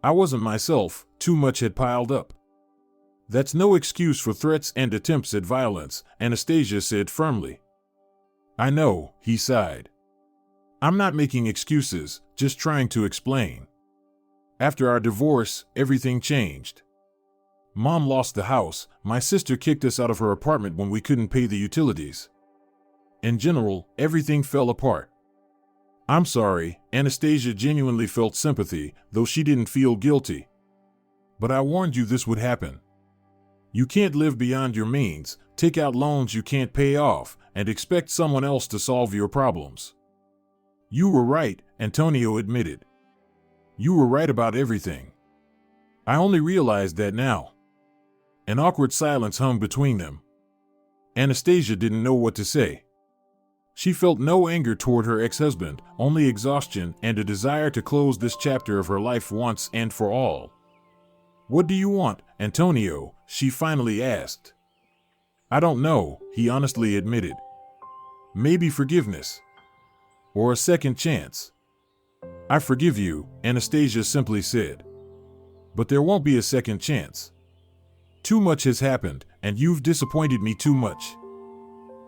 I wasn't myself, too much had piled up." "That's no excuse for threats and attempts at violence," Anastasia said firmly. I know, he sighed. I'm not making excuses, just trying to explain. After our divorce, everything changed. Mom lost the house, my sister kicked us out of her apartment when we couldn't pay the utilities. In general, everything fell apart. I'm sorry, Anastasia genuinely felt sympathy, though she didn't feel guilty. But I warned you this would happen. You can't live beyond your means, take out loans you can't pay off, and expect someone else to solve your problems. You were right, Antonio admitted. You were right about everything. I only realized that now. An awkward silence hung between them. Anastasia didn't know what to say. She felt no anger toward her ex-husband, only exhaustion and a desire to close this chapter of her life once and for all. What do you want, Antonio? She finally asked. I don't know, he honestly admitted. Maybe forgiveness. Or a second chance. I forgive you, Anastasia simply said. But there won't be a second chance. Too much has happened, and you've disappointed me too much.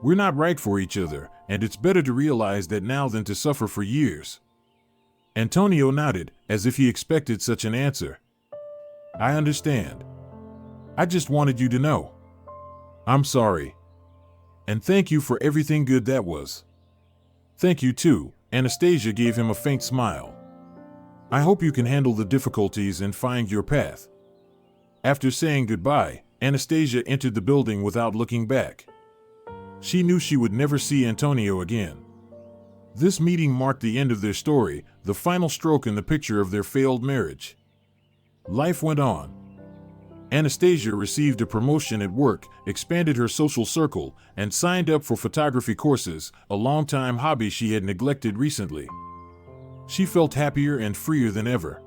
We're not right for each other, and it's better to realize that now than to suffer for years. Antonio nodded, as if he expected such an answer. I understand. I just wanted you to know. I'm sorry. And thank you for everything good that was. Thank you too, Anastasia gave him a faint smile. I hope you can handle the difficulties and find your path. After saying goodbye, Anastasia entered the building without looking back. She knew she would never see Antonio again. This meeting marked the end of their story, the final stroke in the picture of their failed marriage. Life went on. Anastasia received a promotion at work, expanded her social circle, and signed up for photography courses, a longtime hobby she had neglected recently. She felt happier and freer than ever.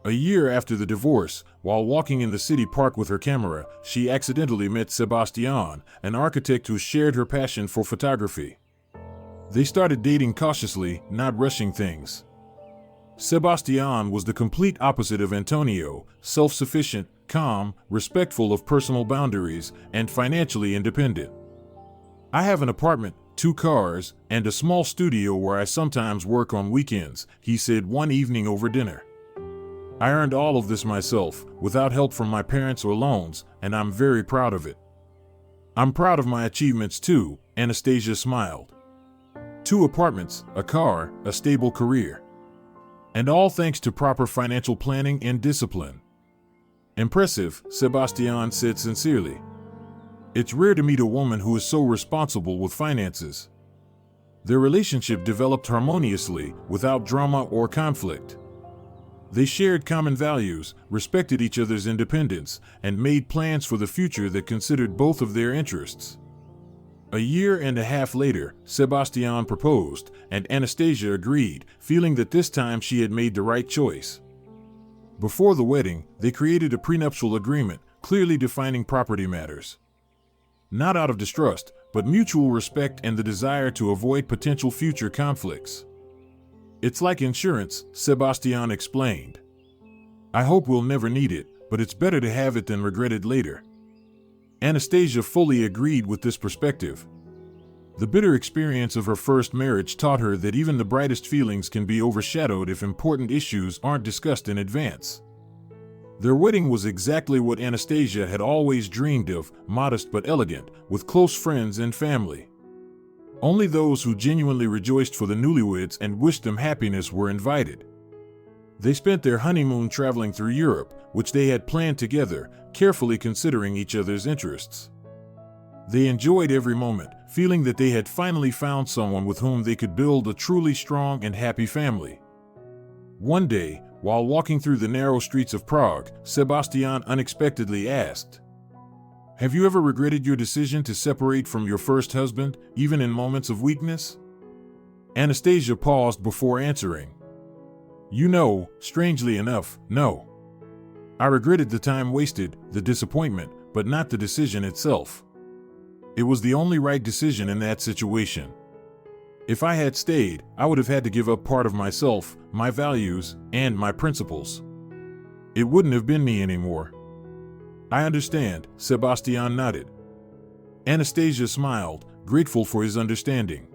A year after the divorce, while walking in the city park with her camera, she accidentally met Sebastian, an architect who shared her passion for photography. They started dating cautiously, not rushing things. Sebastian was the complete opposite of Antonio, self-sufficient, calm, respectful of personal boundaries, and financially independent. I have an apartment, 2 cars, and a small studio where I sometimes work on weekends, he said one evening over dinner. I earned all of this myself, without help from my parents or loans, and I'm very proud of it. I'm proud of my achievements too, Anastasia smiled. 2 apartments, a car, a stable career. And all thanks to proper financial planning and discipline. Impressive, Sebastian said sincerely. It's rare to meet a woman who is so responsible with finances. Their relationship developed harmoniously, without drama or conflict. They shared common values, respected each other's independence, and made plans for the future that considered both of their interests. A year and a half later, Sebastian proposed, and Anastasia agreed, feeling that this time she had made the right choice. Before the wedding, they created a prenuptial agreement, clearly defining property matters. Not out of distrust, but mutual respect and the desire to avoid potential future conflicts. It's like insurance, Sebastian explained. I hope we'll never need it, but it's better to have it than regret it later. Anastasia fully agreed with this perspective. The bitter experience of her first marriage taught her that even the brightest feelings can be overshadowed if important issues aren't discussed in advance. Their wedding was exactly what Anastasia had always dreamed of, modest but elegant, with close friends and family. Only those who genuinely rejoiced for the newlyweds and wished them happiness were invited. They spent their honeymoon traveling through Europe, which they had planned together, carefully considering each other's interests. They enjoyed every moment, feeling that they had finally found someone with whom they could build a truly strong and happy family. One day, while walking through the narrow streets of Prague, Sebastian unexpectedly asked, "Have you ever regretted your decision to separate from your first husband, even in moments of weakness?" Anastasia paused before answering. "You know, strangely enough, no. I regretted the time wasted, the disappointment, but not the decision itself. It was the only right decision in that situation. If I had stayed, I would have had to give up part of myself, my values, and my principles. It wouldn't have been me anymore." "I understand," Sebastian nodded. Anastasia smiled, grateful for his understanding.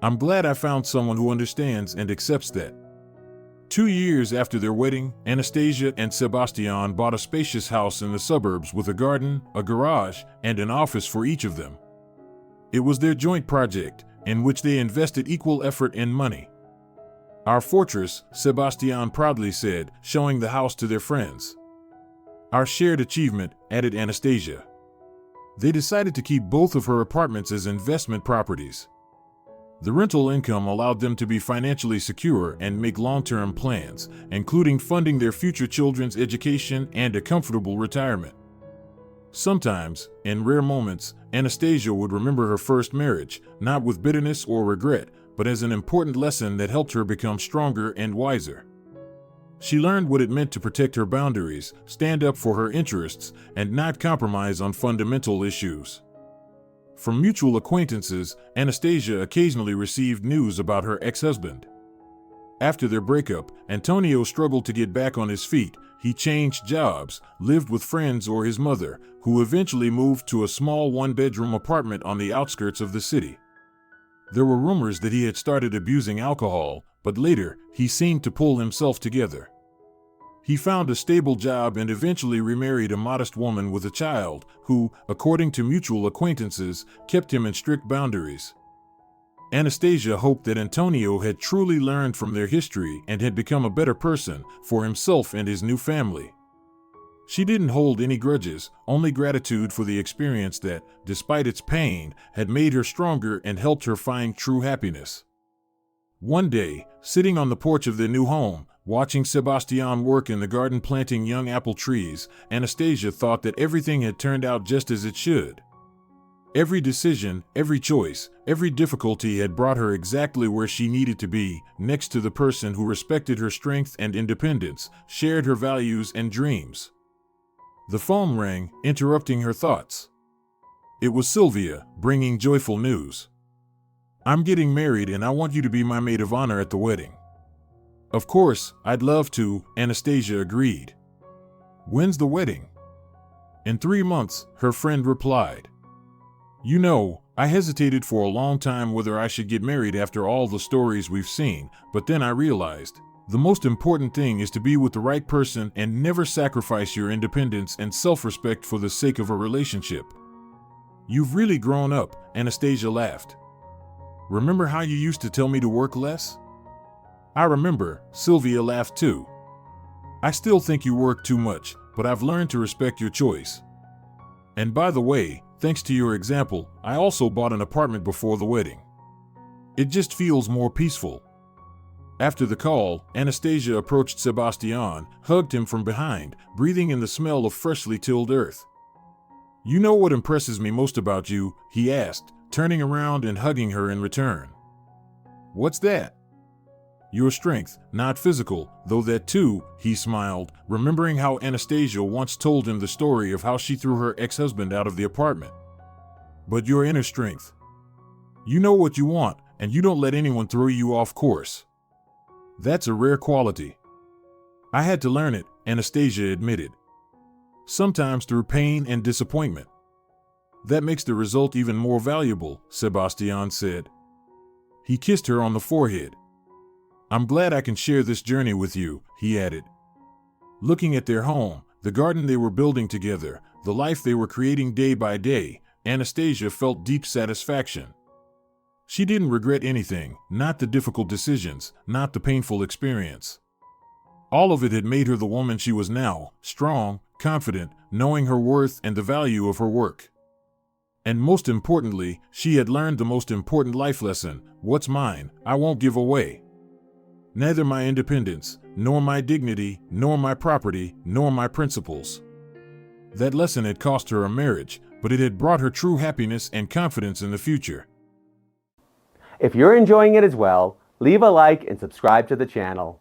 I'm glad I found someone who understands and accepts that. 2 years after their wedding, Anastasia and Sebastian bought a spacious house in the suburbs with a garden, a garage, and an office for each of them. It was their joint project, in which they invested equal effort and money. "Our fortress," Sebastian proudly said, showing the house to their friends. "Our shared achievement," added Anastasia. They decided to keep both of her apartments as investment properties. The rental income allowed them to be financially secure and make long-term plans, including funding their future children's education and a comfortable retirement. Sometimes, in rare moments, Anastasia would remember her first marriage, not with bitterness or regret, but as an important lesson that helped her become stronger and wiser. She learned what it meant to protect her boundaries, stand up for her interests, and not compromise on fundamental issues. From mutual acquaintances, Anastasia occasionally received news about her ex-husband. After their breakup, Antonio struggled to get back on his feet. He changed jobs, lived with friends or his mother, who eventually moved to a small one-bedroom apartment on the outskirts of the city. There were rumors that he had started abusing alcohol, but later, he seemed to pull himself together. He found a stable job and eventually remarried a modest woman with a child who, according to mutual acquaintances, kept him in strict boundaries. Anastasia hoped that Antonio had truly learned from their history and had become a better person for himself and his new family. She didn't hold any grudges, only gratitude for the experience that, despite its pain, had made her stronger and helped her find true happiness. One day, sitting on the porch of their new home, watching Sebastian work in the garden planting young apple trees, Anastasia thought that everything had turned out just as it should. Every decision, every choice, every difficulty had brought her exactly where she needed to be, next to the person who respected her strength and independence, shared her values and dreams. The phone rang, interrupting her thoughts. It was Sylvia, bringing joyful news. "I'm getting married and I want you to be my maid of honor at the wedding." "Of course, I'd love to," Anastasia agreed. "When's the wedding?" "In 3 months," her friend replied. "You know, I hesitated for a long time whether I should get married after all the stories we've seen, but then I realized, the most important thing is to be with the right person and never sacrifice your independence and self-respect for the sake of a relationship." "You've really grown up," Anastasia laughed. "Remember how you used to tell me to work less?" "I remember," Sylvia laughed too. "I still think you work too much, but I've learned to respect your choice. And by the way, thanks to your example, I also bought an apartment before the wedding. It just feels more peaceful." After the call, Anastasia approached Sebastian, hugged him from behind, breathing in the smell of freshly tilled earth. "You know what impresses me most about you?" he asked, turning around and hugging her in return. "What's that?" "Your strength, not physical, though that too," he smiled, remembering how Anastasia once told him the story of how she threw her ex-husband out of the apartment. "But your inner strength. You know what you want, and you don't let anyone throw you off course. That's a rare quality." "I had to learn it," Anastasia admitted. "Sometimes through pain and disappointment." "That makes the result even more valuable," Sebastian said. He kissed her on the forehead. "I'm glad I can share this journey with you," he added. Looking at their home, the garden they were building together, the life they were creating day by day, Anastasia felt deep satisfaction. She didn't regret anything, not the difficult decisions, not the painful experience. All of it had made her the woman she was now, strong, confident, knowing her worth and the value of her work. And most importantly, she had learned the most important life lesson: what's mine, I won't give away. Neither my independence, nor my dignity, nor my property, nor my principles. That lesson had cost her a marriage, but it had brought her true happiness and confidence in the future. If you're enjoying it as well, leave a like and subscribe to the channel.